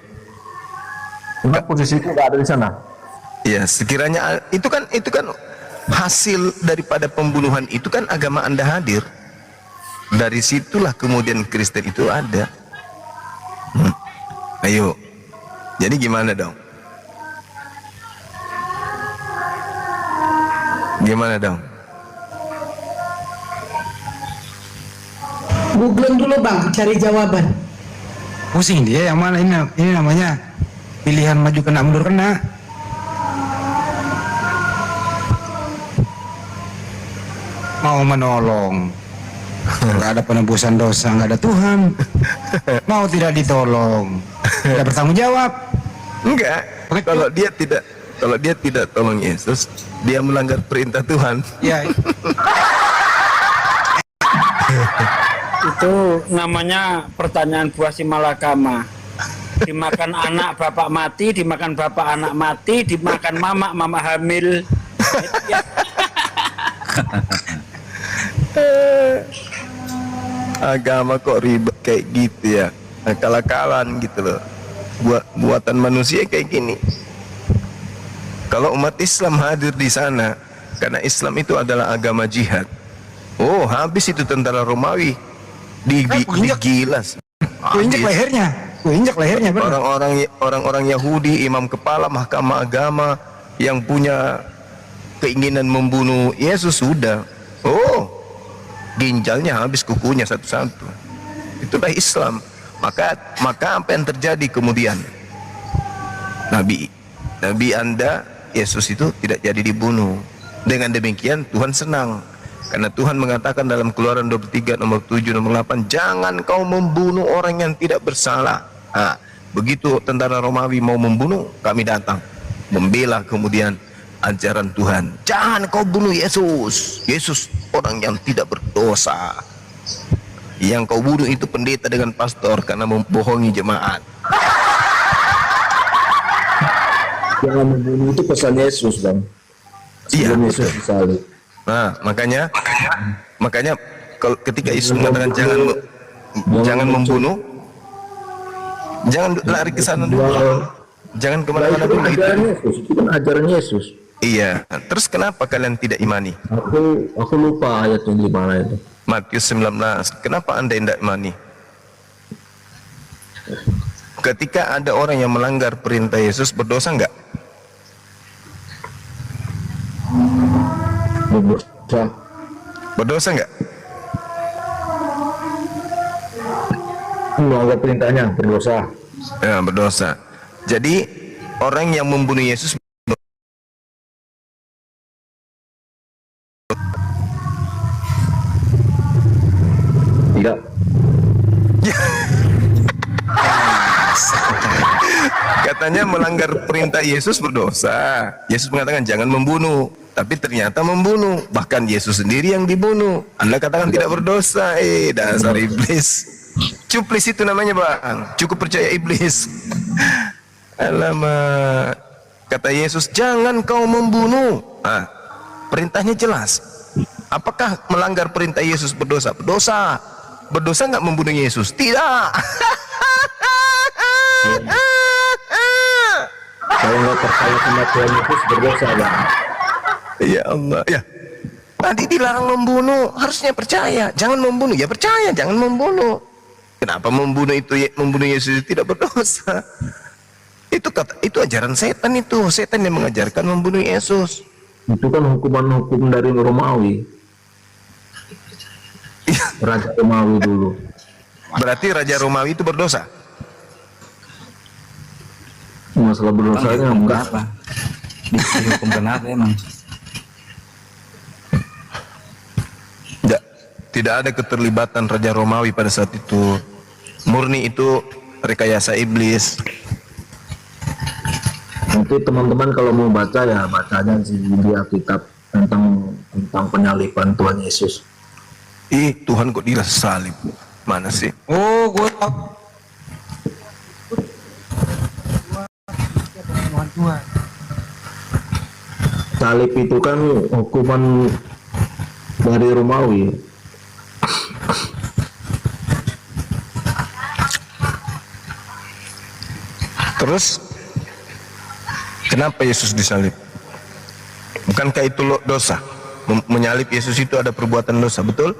enggak, posisiku nggak ada di sana. Ya, sekiranya itu kan hasil daripada pembunuhan itu kan agama Anda hadir. Dari situlah kemudian Kristen itu ada. Ayo. Jadi gimana dong? Gimana dong? Googling dulu bang, cari jawaban. Pusing dia yang mana ini namanya pilihan maju kena mundur kena. Mau menolong, nggak ada penebusan dosa, nggak ada Tuhan. Mau tidak ditolong, tidak bertanggung jawab. Enggak. Kalau dia tidak tolong Yesus, dia melanggar perintah Tuhan. Ya, Itu namanya pertanyaan buah si malakama. Dimakan anak bapak mati, dimakan bapak anak mati, dimakan mama hamil. Agama kok ribet kayak gitu ya, akal-akalan gitu loh. Buatan manusia kayak gini. Kalau umat Islam hadir di sana, karena Islam itu adalah agama jihad. Oh, habis itu tentara Romawi digilas. ku injek lehernya, benar. Orang-orang Yahudi, imam kepala mahkamah agama yang punya keinginan membunuh Yesus sudah. Oh, ginjalnya habis, kukunya satu-satu. Itulah Islam. Maka apa yang terjadi kemudian? Nabi Anda, Yesus itu tidak jadi dibunuh. Dengan demikian Tuhan senang. Karena Tuhan mengatakan dalam Keluaran 23 nomor 7 nomor 8, jangan kau membunuh orang yang tidak bersalah. Nah, begitu tentara Romawi mau membunuh, kami datang membela kemudian ajaran Tuhan. Jangan kau bunuh Yesus. Yesus orang yang tidak berdosa. Yang kau bunuh itu pendeta dengan pastor karena membohongi jemaat. Jangan membunuh itu pesan Yesus, Bang. Iya, Sebelum Yesus disalib. Nah, makanya kalau ketika Yesus mengatakan jangan membunuh, jangan lari ke sana dulu. Jangan kemana-mana dulu. Itu kan ajaran Yesus. Iya. Terus kenapa kalian tidak imani? Aku lupa ayatnya di mana itu. Matius 19. Kenapa Anda tidak imani? Ketika ada orang yang melanggar perintah Yesus, berdosa enggak? Berdosa enggak? Melanggar perintahnya berdosa. Ya, berdosa. Jadi orang yang membunuh Yesus tidak. Katanya melanggar perintah Yesus berdosa. Yesus mengatakan jangan membunuh, tapi ternyata membunuh. Bahkan Yesus sendiri yang dibunuh. Anda katakan tidak berdosa. Dasar iblis. Cuplis itu namanya, Bang. Cukup percaya iblis. Alamak. Kata Yesus, jangan kau membunuh. Nah, perintahnya jelas. Apakah melanggar perintah Yesus berdosa? Berdosa. Berdosa nggak membunuh Yesus? Tidak. Kalau nggak percaya sama Tuhan Yesus berdosa, Bang. Ya Allah. Ya. Tadi dilarang membunuh, harusnya percaya. Jangan membunuh. Ya percaya, jangan membunuh. Kenapa membunuh Yesus itu tidak berdosa? Itu ajaran setan itu. Setan yang mengajarkan membunuh Yesus. Itu kan hukuman-hukum dari Romawi. Raja Romawi dulu. Berarti Raja Romawi itu berdosa? Masalah berdosanya enggak. Apa? Dihukum kenapa emang? Tidak ada keterlibatan Raja Romawi pada saat itu. Murni itu rekayasa iblis. Nanti teman-teman kalau mau baca ya bacanya di Alkitab tentang penyaliban Tuhan Yesus. Tuhan kok disalib? Mana sih? Oh, gue Salib itu kan hukuman dari Romawi. Terus kenapa Yesus disalib? Bukankah itu dosa? Menyalib Yesus itu ada perbuatan dosa, betul?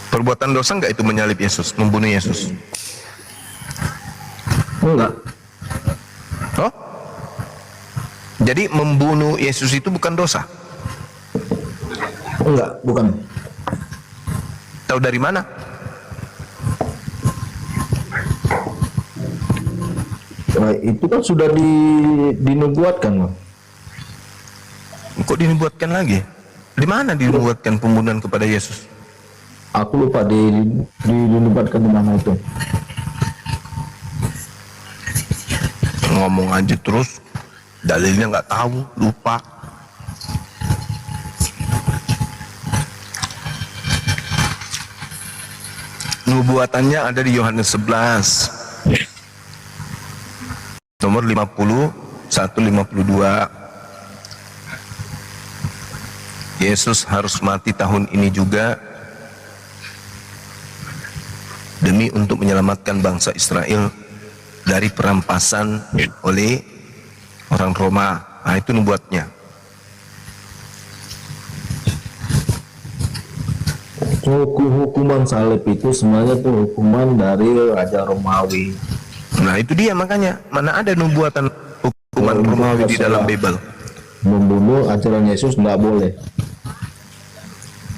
Perbuatan dosa enggak itu menyalib Yesus, membunuh Yesus? Enggak. Oh? Jadi membunuh Yesus itu bukan dosa? Enggak, bukan. Tahu dari mana? Nah, itu kan sudah dinubuatkan, Bang. Kok dinubuatkan lagi? Di mana dinubuatkan pembunuhan kepada Yesus? Aku lupa dinubuatkan di mana itu. Ngomong aja terus, dalilnya nggak tahu, lupa. Nubuatannya ada di Yohanes 11 nomor 50 152. Yesus harus mati tahun ini juga demi untuk menyelamatkan bangsa Israel dari perampasan oleh orang Roma. Nah, itu nubuatnya. Hukuman salib itu sebenarnya itu hukuman dari Raja Romawi. Nah, itu dia makanya. Mana ada nubuatan hukuman Romawi di dalam Bible? Membunuh ajaran Yesus nggak boleh.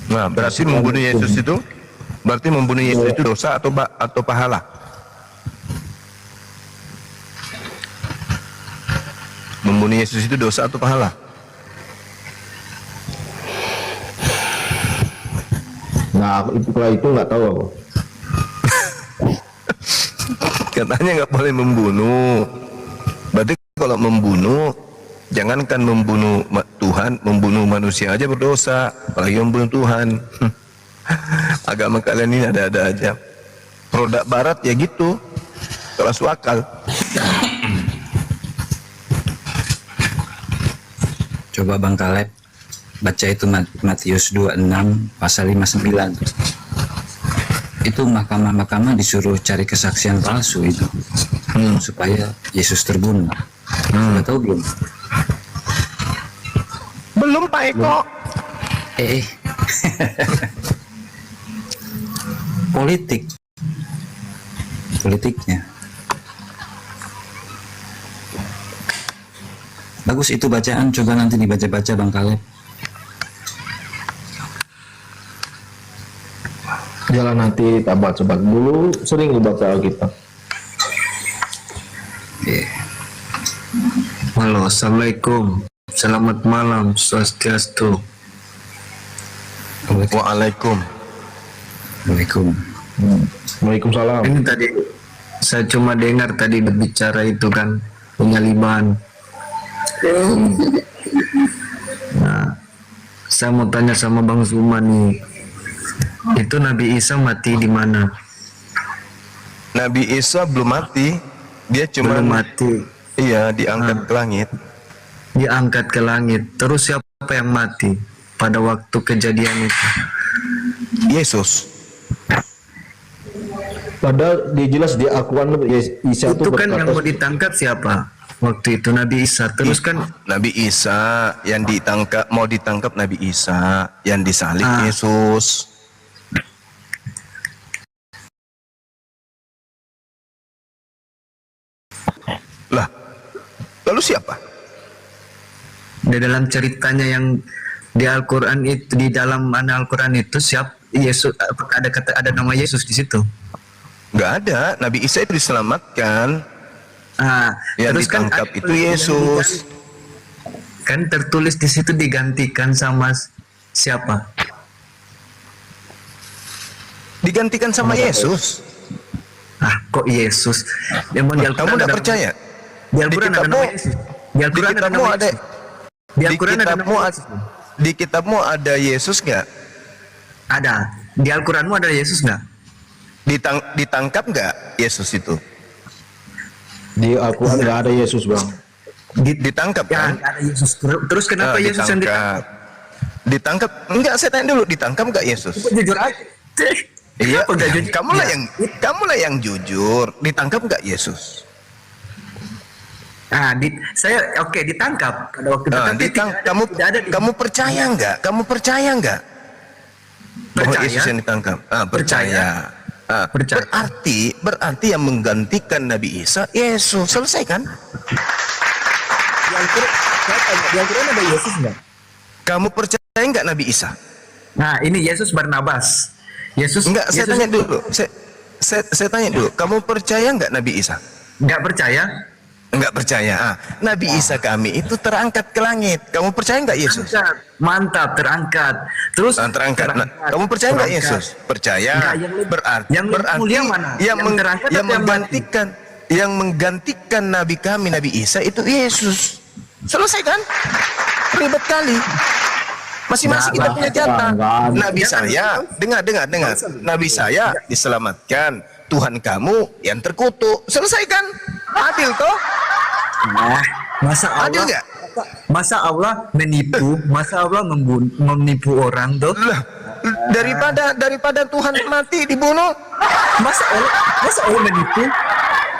Nah, berarti membunuh Yesus itu dosa atau pahala? Membunuh Yesus itu dosa atau pahala? Nah, kalau itu nggak tahu aku. Katanya nggak boleh membunuh. Berarti kalau membunuh, jangankan membunuh Tuhan, membunuh manusia aja berdosa, apalagi membunuh Tuhan. Agama kalian ini ada-ada aja. Produk Barat ya gitu, kelas akal. Coba Bang Kaleb baca itu Matius 26 pasal 59. Itu mahkamah-mahkamah disuruh cari kesaksian palsu itu supaya Yesus terbunuh. Sudah tahu belum? Belum Pak Eko. Politiknya bagus itu bacaan, coba nanti dibaca-baca Bang Kaleb. Jalan nanti tak baca dulu, sering baca Alkitab. Halo, assalamualaikum, selamat malam, swastiastu. Waalaikumsalam. Ini tadi saya cuma dengar tadi berbicara itu kan penyaliban. Nah, saya mau tanya sama Bang Zuma nih, itu Nabi Isa mati di mana? Nabi Isa belum mati, dia cuma Belum mati, iya diangkat ke langit. diangkat ke langit. Terus siapa yang mati pada waktu kejadian itu? Yesus. Padahal dia jelas dia akuan Isa Itu kan yang berkata, mau ditangkap siapa? Waktu itu Nabi Isa. Terus kan Nabi Isa yang mau ditangkap Nabi Isa, yang disalib Yesus. Lah, Lalu siapa? Di dalam ceritanya yang di Al-Quran itu, di dalam mana Al-Quran itu Yesus, apakah ada nama Yesus di situ? Nggak ada. Nabi Isa itu diselamatkan. Yang Terus kan ditangkap ada itu Yesus. Kan tertulis di situ digantikan sama siapa? Digantikan sama Yesus. Kok Yesus? Yang di Al-Quran Kamu nggak ada- percaya? Di Al-Quran ada nama Yesus. Di Al-Quran ada nama Yesus. Di Al-Quran ada nama Yesus. Di kitabmu ada Yesus nggak? Ada. Di Al-Quranmu ada Yesus nggak? Ditangkap nggak Yesus itu? Di Al-Quran nggak ada Yesus, Bang. Ditangkap Ya, kan? nggak ada Yesus. Terus kenapa Yesus yang ditangkap? Ditangkap? Enggak, saya tanya dulu, ditangkap nggak Yesus? Jujur aja. Iya, Kenapa nggak jujur? kamulah yang jujur. Ditangkap nggak Yesus? Saya ditangkap pada waktu itu. Nah, Tapi tidak ada di- kamu percaya nggak? Kamu percaya nggak bahwa Percaya. Yesus yang ditangkap? Percaya. Percaya. Berarti yang menggantikan Nabi Isa Yesus. Selesai kan? Di Al-Quran, saya tanya, di Al-Quran ada Yesus nggak? Kamu percaya nggak Nabi Isa? Nah, ini Yesus Barnabas. Yesus Enggak, saya Yesus tanya dulu. Saya tanya dulu. Kamu percaya nggak Nabi Isa? nggak percaya. Enggak percaya. Nabi Isa kami itu terangkat ke langit. Kamu percaya nggak Yesus? Mantap, terangkat. Terus Terangkat. Nah, kamu percaya nggak terangkat. Yesus? Percaya. Enggak, yang lebih- berarti yang lebih mulia mana? Yang terangkat yang atau yang menggantikan Nabi kami Nabi Isa itu Yesus. Selesai kan? Ribet kali. Masing-masing kita punya jatah. Nabi saya, dengar. Nabi saya diselamatkan. Tuhan kamu yang terkutuk. Selesai kan? Adil toh? Nah, masa Adil Allah nggak? Masa Allah menipu, masa Allah menipu orang tuh. Lah, daripada Tuhan mati dibunuh, Masa Allah menipu?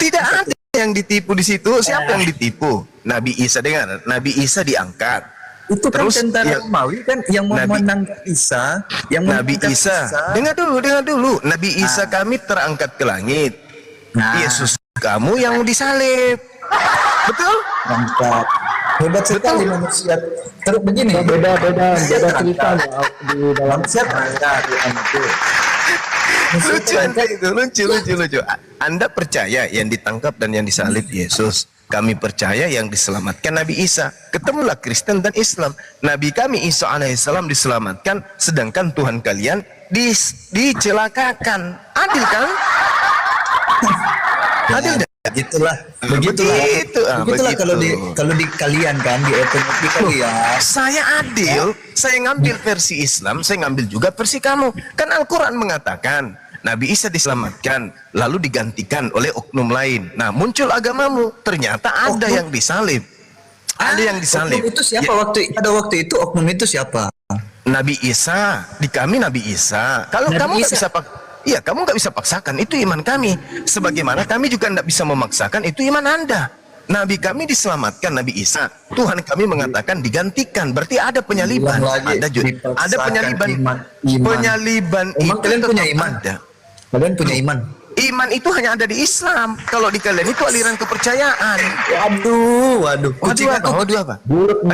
tidak ada yang ditipu di situ. Siapa yang ditipu? Nabi Isa. Dengar, Nabi Isa diangkat. Itu kan Terus, tentara yang- Romawi kan yang mau Nabi- menangkap Isa, yang Nabi menangkap Isa. Dengar dulu. Nabi Isa kami terangkat ke langit. Nah. Yesus kamu yang disalib. Betul? Mantap. Hebat sekali manusia. Terus begini. Beda cerita di dalam Manusia terangkat. Lucu itu, lucu. Anda percaya yang ditangkap dan yang disalib Yesus. Kami percaya yang diselamatkan Nabi Isa. Ketemulah Kristen dan Islam. Nabi kami Isa alaihissalam diselamatkan, sedangkan Tuhan kalian dicelakakan. Adil kan? Adil dah. Begitulah. Begitu. Kalau di kalian kan di etnik kalian. Saya adil, saya ngambil versi Islam, saya ngambil juga versi kamu. Kan Al-Quran mengatakan Nabi Isa diselamatkan, lalu digantikan oleh oknum lain. Nah, muncul agamamu, ternyata ada yang disalib. Ada yang disalib. Oknum itu siapa pada waktu itu oknum itu siapa? Nabi Isa, di kami Nabi Isa. Kalau Nabi kamu nggak Isa. bisa kamu nggak bisa paksakan, itu iman kami. Sebagaimana kami juga nggak bisa memaksakan, itu iman Anda. Nabi kami diselamatkan, Nabi Isa. Tuhan kami mengatakan digantikan, berarti ada penyaliban. Ulang lagi, Ada penyaliban. iman. Penyaliban Emang itu kalian punya tetap iman? ada. Kalian punya iman? Iman itu hanya ada di Islam. Kalau di kalian itu aliran kepercayaan. Waduh. Waduh apa?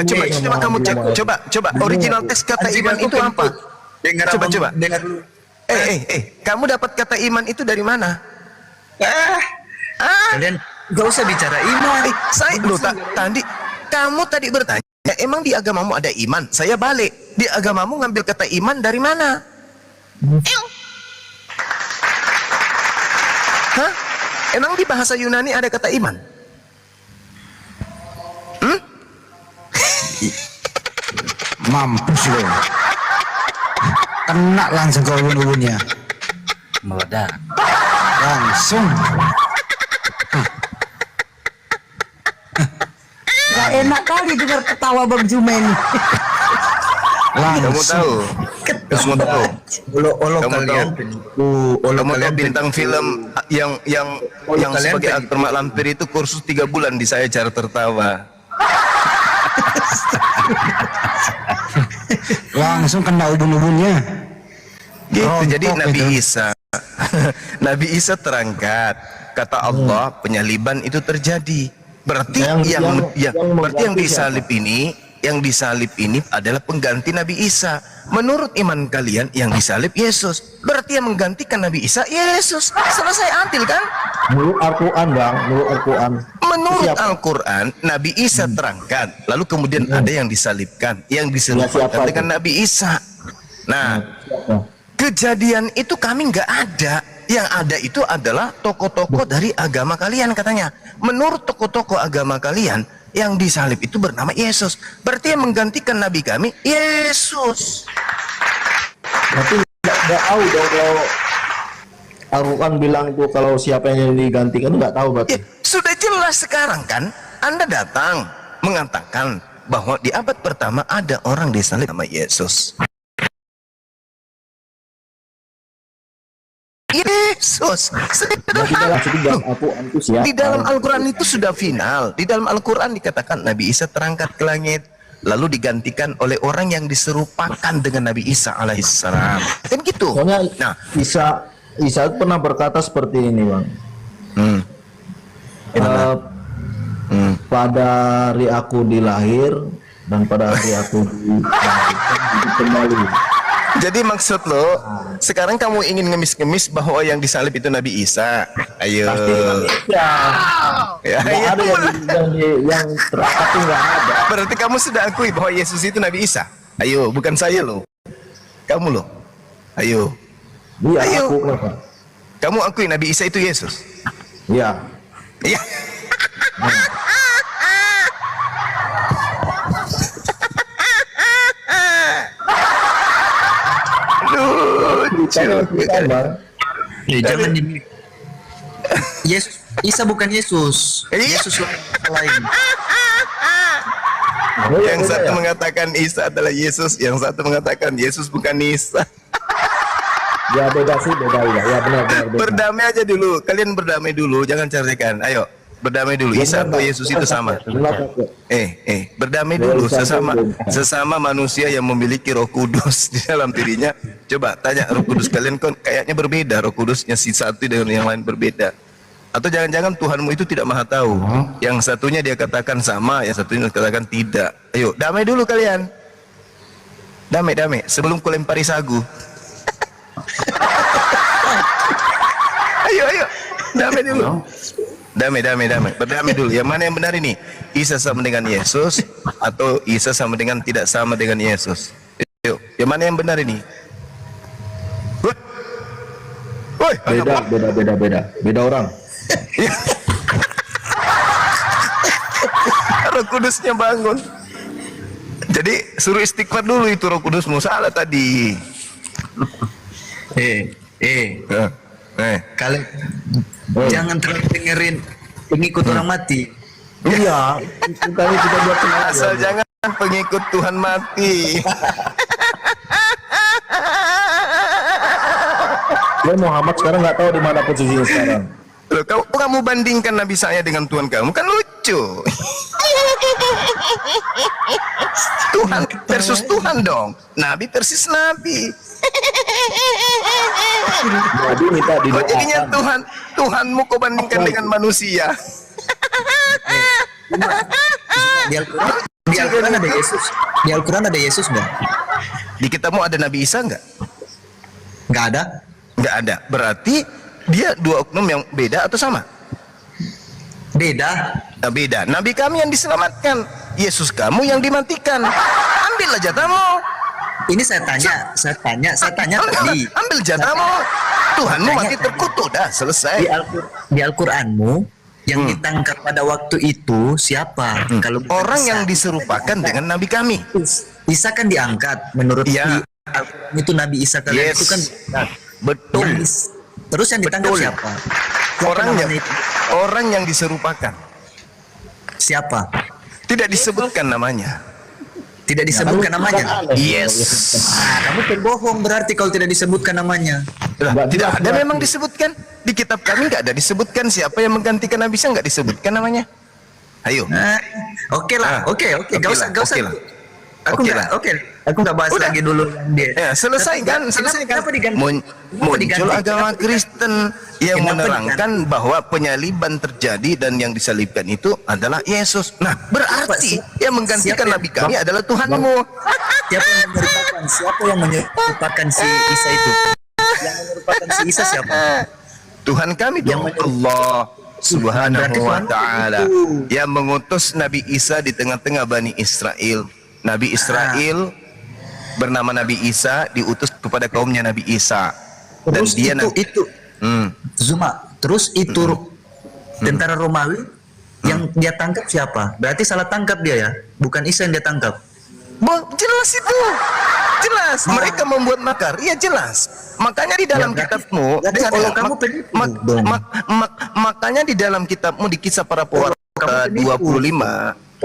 Coba kamu cek. Coba original teks kata iman itu apa? Coba. Dengar dulu. Kamu dapat kata iman itu dari mana? Kalian gak usah bicara iman. Tadi kamu tadi bertanya, emang di agamamu ada iman? Saya balik. Di agamamu ngambil kata iman dari mana? Hah? Emang di bahasa Yunani ada kata iman? Mampus lo. Kena langsung ke ubun-ubunnya. Meledak. Langsung. Gak enak kali dengar ketawa Bang Juma ini. Kamu tahu? Kamu tahu? Olo Kamu kalian tahu? penipu. Kamu tahu bintang film yang kalian sebagai penipu. aktor mak lampir itu kursus 3 bulan di saya cara tertawa. Langsung kena ubun-ubunnya. Gitu. Rontok Jadi Nabi itu. Isa Nabi Isa terangkat. Kata Allah, penyaliban itu terjadi. Berarti berarti yang disalib ini adalah pengganti Nabi Isa. Menurut iman kalian yang disalib Yesus. Berarti yang menggantikan Nabi Isa Yesus. Selesai, adil kan? Menurut Al-Quran bang, menurut Al-Quran. Menurut Al-Quran, Nabi Isa terangkat. Lalu kemudian ada yang disalibkan, yang diserupakan dengan Nabi Isa. Nah, kejadian itu kami nggak ada. Yang ada itu adalah tokoh-tokoh dari agama kalian katanya. Menurut tokoh-tokoh agama kalian, yang disalib itu bernama Yesus. Berarti yang menggantikan Nabi kami Yesus. Berarti nggak tahu dong kalau Al-Quran bilang itu kalau siapa yang digantikan nggak tahu berarti. Ya, sudah jelas sekarang kan. Anda datang mengatakan bahwa di abad pertama ada orang disalib nama Yesus. Yesus. Di dalam Al-Quran itu sudah final. Di dalam Al-Quran dikatakan Nabi Isa terangkat ke langit, lalu digantikan oleh orang yang diserupakan dengan Nabi Isa alaihissalam. Kan gitu. Soalnya Nah, Isa pernah berkata seperti ini bang. Pada hari aku dilahir dan pada hari aku dilahirkan hidup kembali. jadi maksud lo, sekarang kamu ingin ngemis-ngemis bahwa yang disalib itu Nabi Isa. Ayo. Pasti ya. Ya, Nggak ayo. ada yang terangkat itu nggak ada. Berarti kamu sudah akui bahwa Yesus itu Nabi Isa. Ayo, bukan saya lo. Kamu lo. Ayo. Iya Ayo. aku kenapa? Kamu akui Nabi Isa itu Yesus. Iya. Iya. Lucu. Bang. Jangan di Yesus, Isa bukan Yesus. Iya. Yesus lain. Yang satu mengatakan Isa adalah Yesus, yang satu mengatakan Yesus bukan Isa. Ya beda sih, beda ya benar. Berdamai aja dulu, kalian berdamai dulu, jangan carikan. Ayo, berdamai dulu. Isa atau Yesus itu sama. Berdamai dulu, sesama manusia yang memiliki Roh Kudus di dalam dirinya. Coba tanya Roh Kudus kalian, kok kayaknya berbeda Roh Kudusnya si satu dengan yang lain berbeda. Atau jangan-jangan Tuhanmu itu tidak maha tahu. Yang satunya dia katakan sama, yang satunya katakan tidak. Ayo, damai dulu kalian. Damai, sebelum ku lempari sagu. Ayo, damai dulu. Damai. Berdamai dulu. Yang mana yang benar ini? Isa sama dengan Yesus atau Isa sama dengan tidak sama dengan Yesus? Ayo, yang mana yang benar ini? Woi, Beda orang. Roh Kudusnya bangun. Jadi suruh istighfar dulu itu Roh Kudusmu, salah tadi. Kalian jangan terlalu dengerin pengikut orang mati. Iya, kita buat Asal jangan pengikut Tuhan mati. Muhammad sekarang nggak tahu di mana posisinya sekarang. Loh, kamu bandingkan Nabi saya dengan Tuhan kamu, kan lucu. Tuhan versus Tuhan dong. Nabi versus Nabi. Jadi minta Kok didoakan. jadinya Tuhanmu kau bandingkan dengan manusia? Di Al-Quran ada Yesus. Di Al-Quran ada Yesus nggak? Di kitabmu ada Nabi Isa nggak? Nggak ada. Nggak ada. Berarti dia dua oknum yang beda atau sama? Beda. Nah, beda. Nabi kami yang diselamatkan, Yesus kamu yang dimatikan. Ambillah jatahmu. Ini saya tanya tadi. Ambil jatahmu. Tuhanmu mati terkutuk, dah selesai. Di Al-Quranmu yang ditangkap pada waktu itu siapa? Kalau bukan Orang Isa. yang diserupakan dengan Nabi kami. Isa kan diangkat menurut Ya. Al-Quran itu Nabi Isa kalian Yes. itu kan Betul. Terus yang ditangkap Betul. siapa? Orang yang diserupakan. Siapa? Tidak disebutkan namanya. Tidak disebutkan namanya. Yes. Kamu berbohong berarti kalau tidak disebutkan namanya. Lah, tidak ada memang disebutkan. Di kitab kami nggak ada disebutkan siapa yang menggantikan Nabi Isa, nggak disebutkan namanya. Ayo. Oke lah, oke. Gak usah. Oke lah. Aku Oke nggak, lah. oke. Aku nggak bahas lagi dulu yang dia. Ya, selesai kan? Selesai kan? Kenapa diganti? Muncul diganti? agama Kristen yang Kenapa menerangkan bahwa penyaliban terjadi dan yang disalibkan itu adalah Yesus. Nah, berarti yang menggantikan Siapa Nabi kami adalah Tuhanmu. Siapa yang menyerupakan si Isa itu? Yang menyerupakan si Isa siapa? Tuhan kami dong, Allah Subhanahu Berarti wa Tuhan ta'ala itu. yang mengutus Nabi Isa di tengah-tengah Bani Israel. Nabi Israel bernama Nabi Isa diutus kepada kaumnya Nabi Isa. Dan Terus dia itu Zuma. Terus itu tentara Romawi yang dia tangkap siapa? Berarti salah tangkap dia ya, bukan Isa yang dia tangkap. Jelas itu. Jelas. Mereka membuat makar. Iya jelas. Makanya di dalam kitabmu, berarti dengar, kalau dengar, kamu penipu dong. makanya di dalam kitabmu di Kisah Para Pewaris kamu penipu.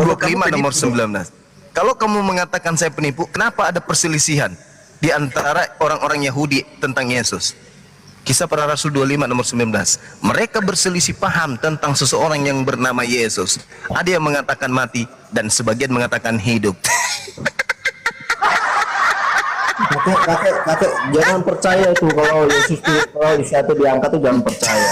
25 nomor 19. Kalau kamu mengatakan saya penipu, kenapa ada perselisihan di antara orang-orang Yahudi tentang Yesus? Kisah Para Rasul 25 nomor 19. Mereka berselisih paham tentang seseorang yang bernama Yesus. Ada yang mengatakan mati dan sebagian mengatakan hidup. Kakek, jangan percaya itu kalau Yesus itu, kalau Isa itu diangkat itu jangan percaya.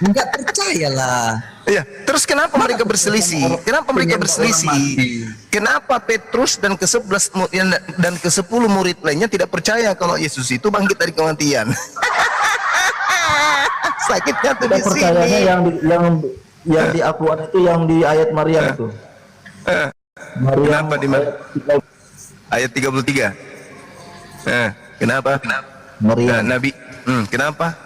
Enggak percayalah. Iya, terus kenapa mereka berselisih? Kenapa mereka berselisih? Kenapa Petrus dan ke-11 dan ke-10 murid lainnya tidak percaya kalau Yesus itu bangkit dari kematian? Sakitnya tuh di Kita percayanya sini. yang di Al-Quran itu yang di ayat Maryam itu. Maryam Kenapa di ayat 33? Kenapa? Maryam. Nabi kenapa?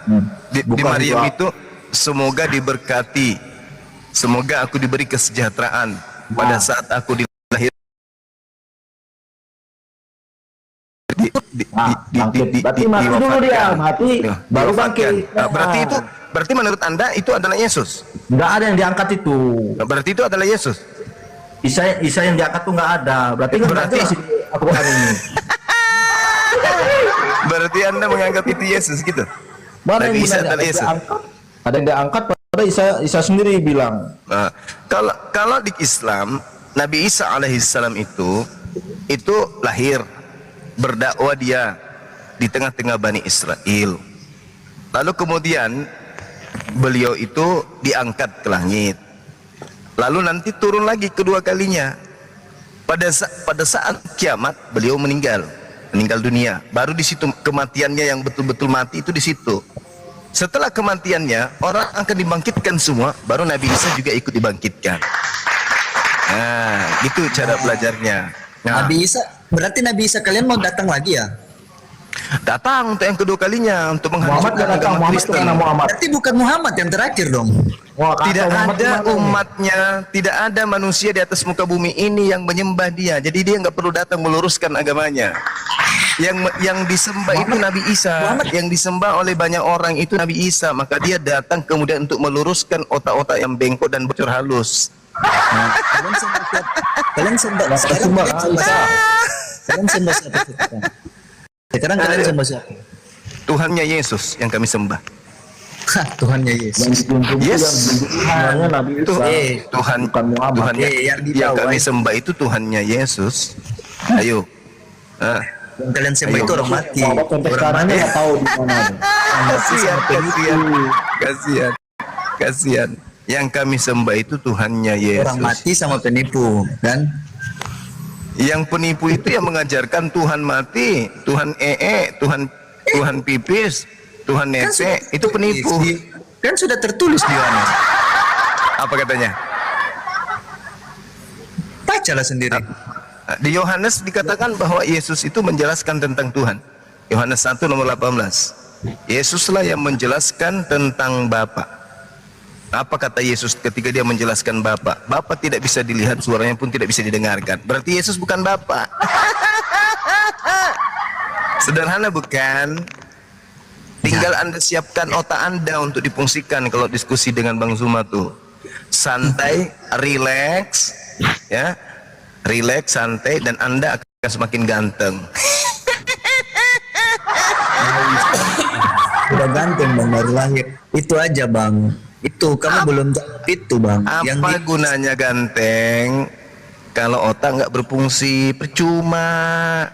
Di Bukan Maryam doa. itu semoga diberkati, semoga aku diberi kesejahteraan pada saat aku dilahir. Bangkit. Berarti mati dulu dia, mati baru bangkit. Berarti menurut Anda itu adalah Yesus. Nggak ada yang diangkat itu. Berarti itu adalah Yesus. Isa yang diangkat tuh nggak ada. Berarti jelas di Al-Quran ini. Berarti Anda menganggap itu Yesus gitu. Mana Nabi yang Isa benar adalah Yesus. Ada yang diangkat, pada Isa sendiri bilang. Nah, kalau di Islam Nabi Isa alaihissalam itu lahir, berdakwah dia di tengah-tengah Bani Israel. Lalu kemudian beliau itu diangkat ke langit. Lalu nanti turun lagi kedua kalinya. Pada saat kiamat beliau meninggal dunia. Baru di situ kematiannya yang betul-betul mati itu di situ. Setelah kematiannya orang akan dibangkitkan semua, baru Nabi Isa juga ikut dibangkitkan. Nah, itu cara belajarnya. Nah, Berarti Nabi Isa kalian mau datang lagi ya? datang untuk yang kedua kalinya untuk Muhammad menghancurkan nggak datang, agama Muhammad itu Kristen. mana Muhammad? Berarti bukan Muhammad yang terakhir dong. Wah, kacau, Tidak Muhammad ada itu mana? umatnya, tidak ada manusia di atas muka bumi ini yang menyembah dia. Jadi dia nggak perlu datang meluruskan agamanya. Yang disembah itu Nabi Isa, yang disembah oleh banyak orang itu Nabi Isa. Maka dia datang kemudian untuk meluruskan otak-otak yang bengkok dan bocor halus. Kalian sembah sekarang kalian sembah siapa sekarang? Sekarang kalian sembah siapa? Tuhannya Yesus yang kami sembah. Hah, Tuhannya Yesus. Yes. Namanya Nabi Itu Isa. Tuhan, bukan Muhammad. Tuhannya yang di yang bawah kami itu. sembah itu Tuhannya Yesus. Ayo. Yang kalian sembah itu orang mati. Muhammad sampai Orang sekarang mati. nggak tahu di mana. Kasihan. Yang kami sembah itu Tuhannya Yesus. Orang mati sama penipu, kan? Yang penipu itu yang mengajarkan Tuhan mati, Tuhan Tuhan pipis, Tuhan nete, itu penipu. Kan sudah tertulis di Yohanes. Apa katanya? Bacalah sendiri. Di Yohanes dikatakan bahwa Yesus itu menjelaskan tentang Tuhan. Yohanes 1 nomor 18. Yesuslah yang menjelaskan tentang Bapa. Apa kata Yesus ketika dia menjelaskan Bapa? Bapa tidak bisa dilihat, suaranya pun tidak bisa didengarkan. Berarti Yesus bukan Bapa. Sederhana bukan? Tinggal Anda siapkan otak Anda untuk difungsikan kalau diskusi dengan Bang Zuma tuh. Santai, relax, ya. Relax, santai, dan Anda akan semakin ganteng. Udah ganteng bang baru lahir. Itu aja bang. Itu kamu belum jawab itu bang. Apa gunanya ganteng kalau otak nggak berfungsi? Percuma.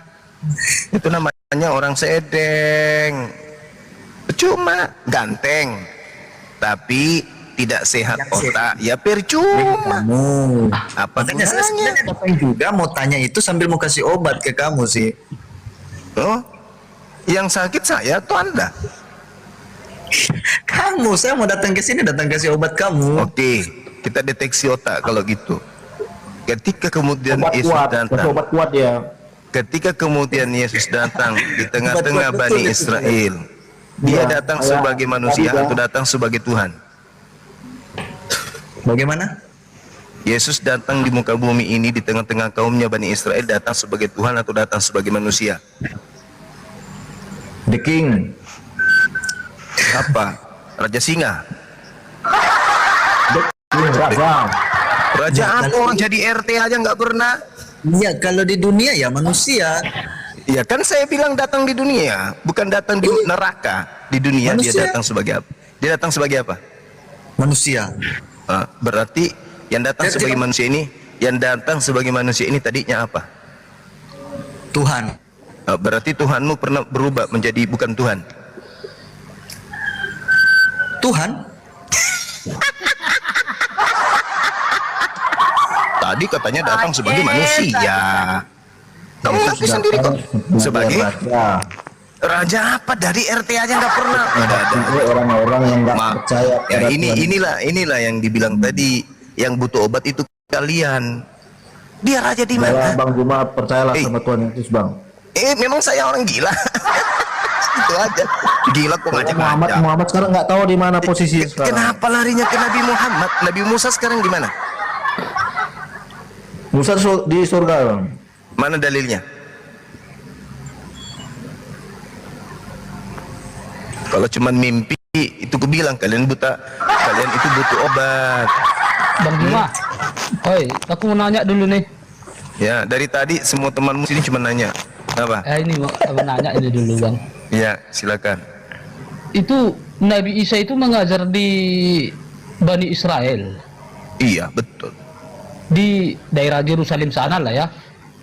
Itu namanya orang sedeng. Cuma ganteng, tapi tidak sehat otak. Ya percuma. Kamu. Apa Makanya saya gunanya? sebenarnya datang juga mau tanya itu sambil mau kasih obat ke kamu sih. Oh, yang sakit saya atau Anda? Kamu, saya mau datang ke sini datang kasih obat kamu. Oke, kita deteksi otak kalau gitu. Ketika kemudian Obat Yesus kuat, kasih datang, obat kuat ya. ketika kemudian Yesus datang di tengah-tengah Betul, Bani betul. Israel, dia Iya, datang saya- sebagai manusia tadi, atau datang sebagai Tuhan? Bagaimana? Yesus datang di muka bumi ini di tengah-tengah kaumnya Bani Israel, datang sebagai Tuhan atau datang sebagai manusia? The King. Apa? Raja singa? Raja. Raja apa? Orang jadi RT aja nggak pernah. Iya, kalau di dunia ya manusia. Ya kan saya bilang datang di dunia, bukan datang di neraka. Di dunia Manusia. dia datang sebagai apa? Dia datang sebagai apa? Manusia. Berarti yang datang Dia- sebagai dia- manusia ini, yang datang sebagai manusia ini tadinya apa? Tuhan. Berarti Tuhanmu pernah berubah menjadi bukan Tuhan. Tuhan? Tadi katanya datang sebagai manusia. Kamu ngerti sendiri kok. Sebagai raja. raja apa? Dari RT aja nggak pernah. Ada. Itu orang-orang yang nggak Maaf. percaya. Ya pada ini Tuhan. inilah yang dibilang tadi, yang butuh obat itu kalian. Dia raja di Saya, mana? Bang Juma, percayalah Eh. sama Tuhan Yesus, Bang. Memang saya orang gila. Itu aja. Gila kok ngajak Muhammad sekarang nggak tahu di mana posisinya sekarang. Kenapa larinya ke Nabi Muhammad? Nabi Musa sekarang di mana? Musa di surga, Bang. Mana dalilnya? Kalau cuman mimpi, itu kubilang kalian buta, kalian itu butuh obat. Bang Juma, oi, aku mau nanya dulu nih. Ya, dari tadi semua temanmu sini cuma nanya. Apa? Ini mau nanya ini dulu bang. Ya, silakan. Itu Nabi Isa itu mengajar di Bani Israel Iya, betul. di daerah Yerusalem sana lah ya.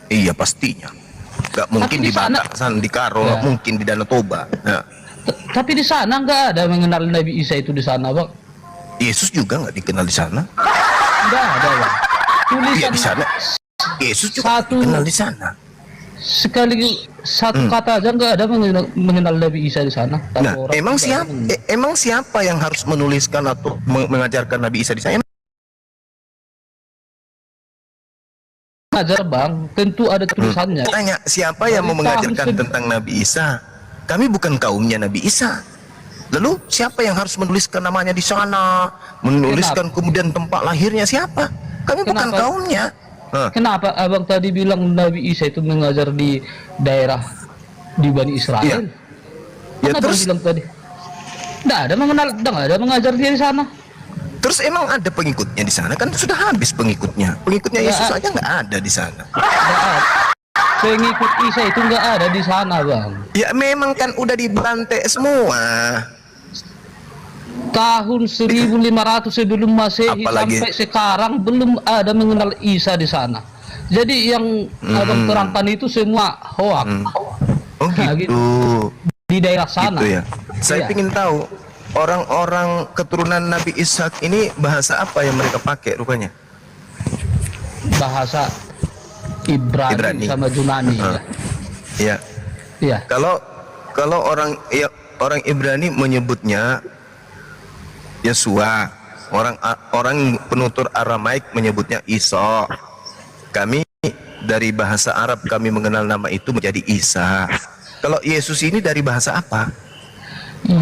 Iya, pastinya. Gak mungkin Tapi di di sana- Batak, di Karo, Ya. gak mungkin di Danau Toba. Ya. Tapi di sana nggak ada mengenal Nabi Isa itu di sana bang. Yesus juga nggak dikenal di sana. Nggak ada bang. Iya, Tulisan di sana. Yesus juga Satu- dikenal di sana. sekali satu kata aja nggak ada mengenal Nabi Isa di sana. Tapi Nah, orang emang nggak ada siapa? mengenal. Emang siapa yang harus menuliskan atau mengajarkan Nabi Isa di sana? Mengajar bang, tentu ada tulisannya. Tanya, siapa yang mau Dari mengajarkan tahun tentang Nabi Isa? Kami bukan kaumnya Nabi Isa. Lalu siapa yang harus menuliskan namanya di sana? Menuliskan kemudian tempat lahirnya siapa? Kami bukan Kenapa? kaumnya. Hah. Kenapa abang tadi bilang Nabi Isa itu mengajar di daerah di Bani Israel? Iya. Ya, Kenapa terus- bilang tadi? Nggak ada mengajar dia di sana. Terus emang ada pengikutnya di sana? Kan sudah habis pengikutnya. Pengikutnya Ya. Yesus aja nggak ada di sana. Nggak ada. Pengikut Isa itu nggak ada di sana bang. Ya memang kan udah dibantai semua. Tahun 1500 sebelum Masehi Apalagi- sampai sekarang belum ada mengenal Isa di sana. Jadi yang abang terangkan itu semua hoak Oh Nah, gitu. di daerah sana. Gitu ya. Saya Iya. ingin tahu orang-orang keturunan Nabi Ishak ini bahasa apa yang mereka pakai rupanya? Bahasa Ibrani, Ibrani. sama Yunani. Ah. Ya. Ya. Kalau orang Ibrani menyebutnya Yesua, orang penutur Aramaik menyebutnya Isa. Kami dari bahasa Arab kami mengenal nama itu menjadi Isa. Kalau Yesus ini dari bahasa apa?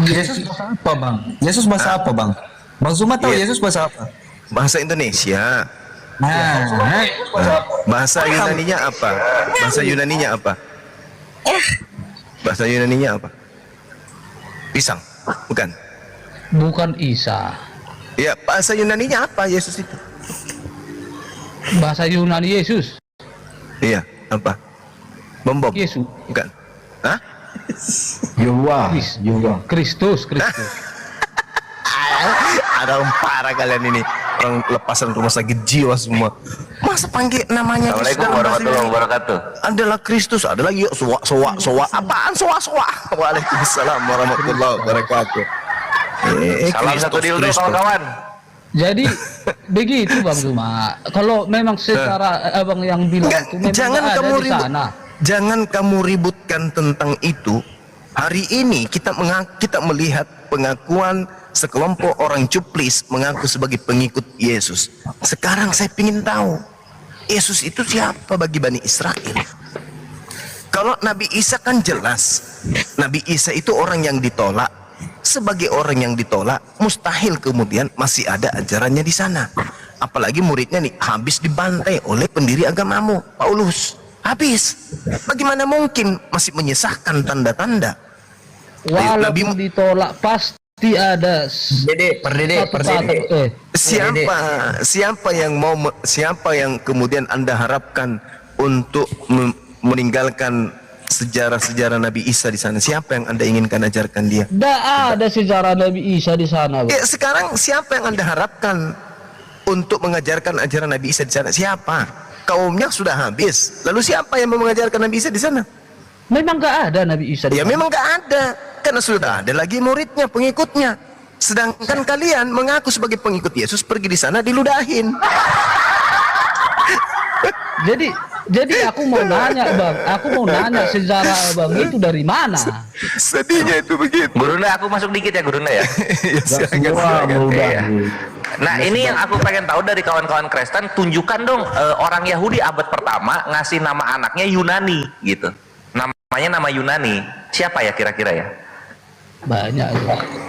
Yesus bahasa apa, Bang? Yesus bahasa apa, Bang? Bang Zuma tahu Iya. Yesus bahasa apa? Bahasa Indonesia. Nah, Bahasa Yunaninya apa? Bahasa Yunaninya apa? Bahasa Yunaninya apa? Pisang, bukan? Bukan Isa. Ya, bahasa Yunaninya apa Yesus itu? Bahasa Yunani Yesus. Iya, apa? Bom. Yesus. Bukan. Hah? Yuwa. Kristus. Ada parah kalian ini. orang lepasan rumah sakit jiwa semua. Masa panggil namanya Assalamualaikum dalam bahasa warahmatullahi Indonesia? wabarakatuh. Adalah Kristus, ada lagi yuk soa. Apaan soa? Waalaikumsalam warahmatullahi wabarakatuh. Salam satu dildo kawan-kawan. Jadi begitu Bang Zuma. Kalau memang secara abang yang bilang Enggak, itu memang jangan nggak ada kamu di ribut. sana. Jangan kamu ributkan tentang itu. Hari ini kita melihat pengakuan sekelompok orang cuplis mengaku sebagai pengikut Yesus. Sekarang saya ingin tahu, Yesus itu siapa bagi Bani Israel? Kalau Nabi Isa kan jelas, Nabi Isa itu orang yang ditolak. Sebagai orang yang ditolak, mustahil kemudian masih ada ajarannya di sana. Apalagi muridnya nih habis dibantai oleh pendiri agamamu, Paulus. Habis. Bagaimana mungkin masih menyisahkan tanda-tanda? Walaupun ditolak pasti ada Siapa yang kemudian Anda harapkan untuk meninggalkan sejarah-sejarah Nabi Isa di sana? Siapa yang Anda inginkan ajarkan dia? Tidak ada sejarah Nabi Isa di sana. Bang. Sekarang siapa yang Anda harapkan untuk mengajarkan ajaran Nabi Isa di sana? Siapa? Kaumnya sudah habis. Lalu siapa yang mau mengajarkan Nabi Isa di sana? Memang nggak ada Nabi Isa di Ya sana. memang nggak ada, karena sudah ada lagi muridnya, pengikutnya. Sedangkan kalian mengaku sebagai pengikut Yesus, pergi di sana diludahin. Jadi aku mau nanya Bang, sejarah Bang itu dari mana? Sedihnya itu begitu. Gurunda, aku masuk dikit ya Gurunda ya. Ya, silakan. Iya. Nah ini yang aku pengen tahu dari kawan-kawan Kristen, tunjukkan dong orang Yahudi abad pertama ngasih nama anaknya Yunani gitu. Namanya nama Yunani. Siapa ya kira-kira ya? Banyak.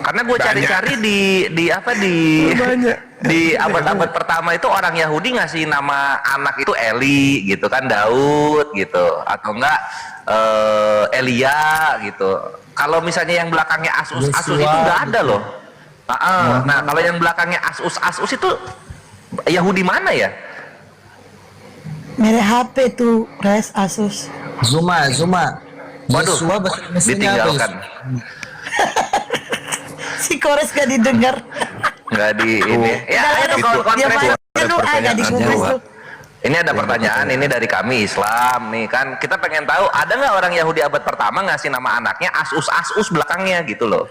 Karena gue cari-cari di abad-abad pertama itu orang Yahudi ngasih nama anak itu Eli gitu kan, Daud gitu, atau enggak Elia gitu. Kalau misalnya yang belakangnya Asus itu nggak ada loh. Nah kalau yang belakangnya Asus itu Yahudi mana ya? Merek HP tuh, Res Asus. Zuma. Waduh, Yesua bahasa Indonesia apa, ditinggalkan. Si Kores gak didengar. Nggak di ini. Ya, ayo dong kawan-kawan Dia Kristen. main dulu agak digubris tuh. Ini ada pertanyaan ini dari kami Islam nih kan, kita pengen tahu ada nggak orang Yahudi abad pertama ngasih nama anaknya Asus belakangnya gitu loh.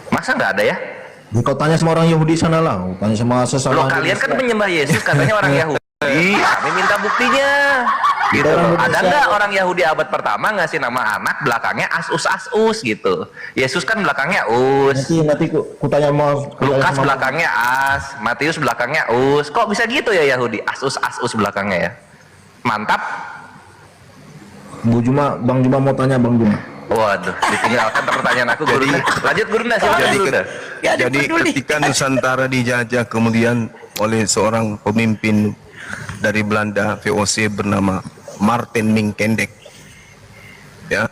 Masa nggak ada ya? Kau tanya sama orang Yahudi sana lah, tanya sama Loh sesama. kalian kan menyembah Yesus, katanya orang Yahudi, kami minta buktinya gitu loh. Ada nggak orang Yahudi abad pertama ngasih nama anak belakangnya Asus gitu? Yesus kan belakangnya Us, Nanti ku tanya sama Lukas belakangnya As, Matius belakangnya Us. Kok bisa gitu ya Yahudi? Asus belakangnya ya. Mantap. Bang Juma mau tanya Bang Juma. Waduh, ditinggalkan pertanyaan aku. Gurunda. Lanjut Gurunda, silakan Gurunda. Jadi ketika Nusantara dijajah kemudian oleh seorang pemimpin dari Belanda VOC bernama Martin Minkendek, ya,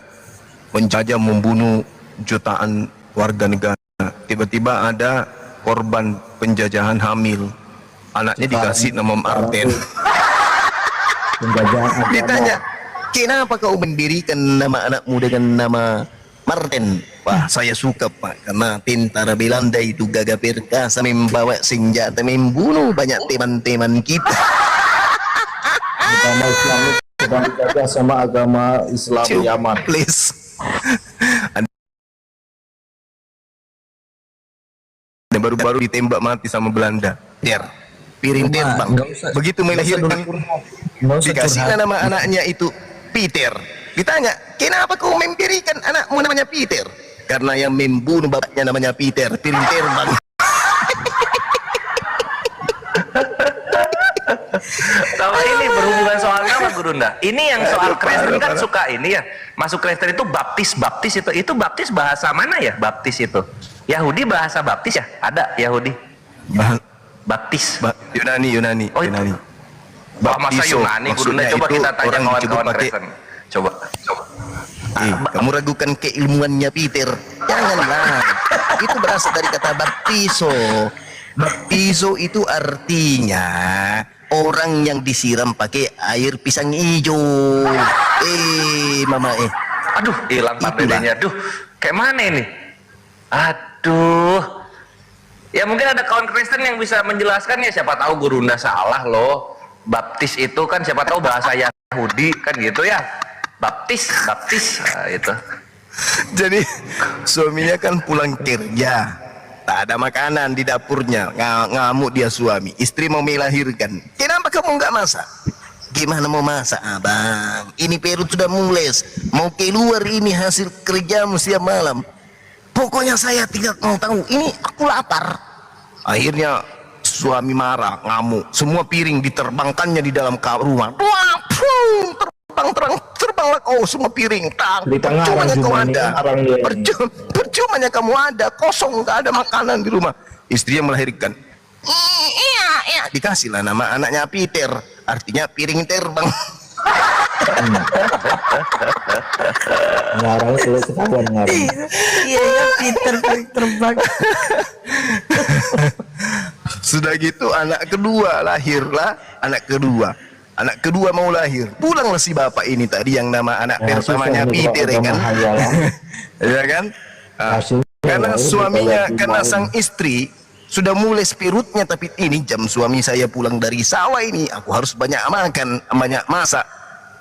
menjajah, membunuh jutaan warga negara. Tiba-tiba ada korban penjajahan hamil, anaknya dikasih nama Martin. Ditanya, kenapa kau mendirikan nama anakmu dengan nama Martin? Wah, saya suka Pak, karena tentara Belanda itu gagah perkasa, membawa senjata, membunuh banyak teman-teman kita. Agama Islam sedang dijajah sama agama Islam Yaman. Please. Dan baru-baru ditembak mati sama Belanda. Piring terbang. Begitu melahirkan, dikasih nama anaknya itu Peter. Ditanya, kenapa kau memberikan anakmu namanya Peter? Karena yang membunuh bapaknya namanya Peter. Piring terbang. Kalau ini berhubungan soal nama Gurunda. Ini yang soal Kristen kan suka ini ya. Masuk Kristen itu baptis itu baptis bahasa mana ya? Baptis itu. Yahudi bahasa baptis ya? Ada Yahudi. Baptis. Yunani. Oh, Yunani. Masa Yunani Gurunda, coba kita tanya kawan-kawan Kristen. Coba. Kamu ragukan keilmuannya Peter? Janganlah. Itu berasal dari kata baptiso. Baptiso itu artinya orang yang disiram pakai air pisang hijau. Mama. Aduh, hilang pandainya. Aduh, kayak mana ini? Aduh. Ya mungkin ada kawan Kristen yang bisa menjelaskan ya, siapa tahu Gurunda salah loh. Baptis itu kan siapa tahu bahasa Yahudi kan gitu ya. Baptis, nah, itu. Jadi suaminya kan pulang kerja, tak ada makanan di dapurnya, ngamuk dia suami. Istri mau melahirkan, kenapa kamu nggak masak? Gimana mau masak, abang? Ini perut sudah mules, mau keluar ini hasil kerjamu siang malam. Pokoknya saya tidak mau tahu, ini aku lapar. Akhirnya suami marah, ngamuk. Semua piring diterbangkannya di dalam rumah. Wah, terbanglah kau semua piring. Percumanya kau ada. Percumanya kamu ada, kosong, nggak ada makanan di rumah. Istrinya melahirkan. Iya, dikasihlah nama anaknya Peter, artinya piring terbang. Ngarang itu ketahuan ngarang. Iya, Peter paling terbang. Sudah gitu anak kedua lahirlah, anak kedua mau lahir, pulanglah si bapak ini tadi yang nama anak pertamanya Peter ya kan. Ya kan. Karena suaminya, karena sang istri sudah mulai perutnya, tapi ini jam suami saya pulang dari sawah ini, aku harus banyak makan, banyak masak.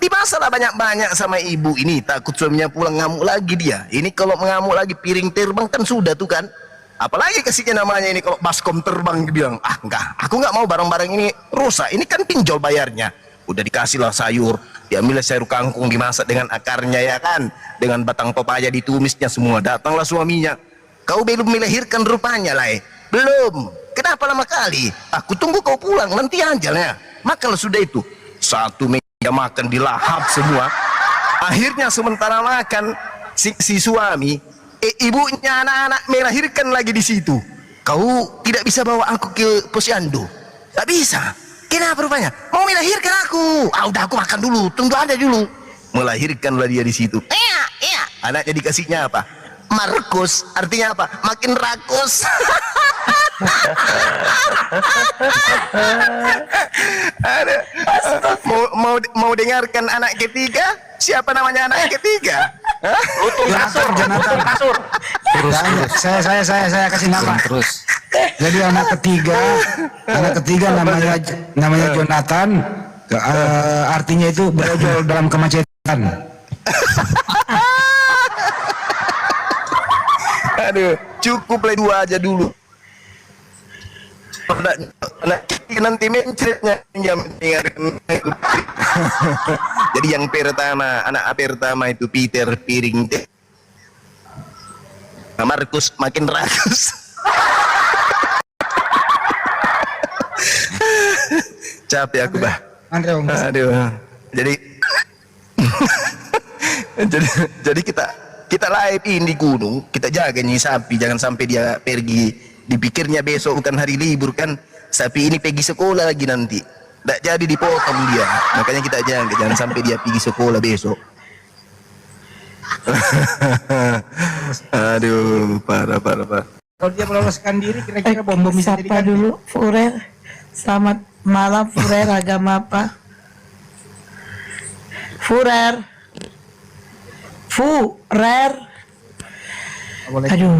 Dimasalah banyak-banyak sama ibu ini, takut suaminya pulang ngamuk lagi dia. Ini kalau mengamuk lagi piring terbang kan sudah tuh kan. Apalagi kasihnya namanya ini kalau baskom terbang, bilang, ah enggak, aku nggak mau barang-barang ini rusak, ini kan pinjol bayarnya. Udah dikasihlah sayur, diambillah sayur kangkung dimasak dengan akarnya ya kan, dengan batang pepaya ditumisnya semua. Datanglah suaminya, kau belum melahirkan rupanya lah. Belum, kenapa lama kali? Aku tunggu kau pulang, nanti ajalnya. Makanlah sudah itu. Satu meja makan dilahap semua. Akhirnya sementara makan si suami, ibunya anak-anak melahirkan lagi di situ. Kau tidak bisa bawa aku ke posyandu? Tak bisa. Kenapa rupanya? Mau melahirkan aku. Ah udah aku makan dulu, tunggu ada dulu. Melahirkanlah dia di situ. Iya. Anaknya dikasihnya apa? Markus, artinya apa? Makin rakus. Mau dengarkan anak ketiga? Siapa namanya anak ketiga? Lutung kasur. Saya kasih nama. Terus. Jadi anak ketiga namanya Jonathan. Artinya itu berojol dalam kemacetan. Aduh, cukuplah dua aja dulu. Anak nanti mencretnya yang dengarkan. Jadi yang pertama, anak pertama itu Peter piring teh. Markus makin rakus. Capek aku bah. Aduh. Jadi jadi kita live ini di gunung, kita jaga nih sapi, jangan sampai dia pergi. Dipikirnya besok bukan hari libur kan, sapi ini pergi sekolah lagi nanti, tidak jadi dipotong dia. Makanya kita jaga, jangan sampai dia pergi sekolah besok. Aduh, parah. Kalau dia meloloskan diri, kira-kira bom bisa Siapa jadi dulu? Furer. Selamat malam, Furer. Agama apa? Furer. Aduh.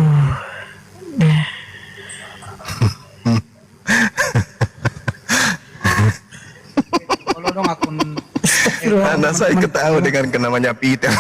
Kalau dong akun Anak saya ketawa dengan namanya Peter.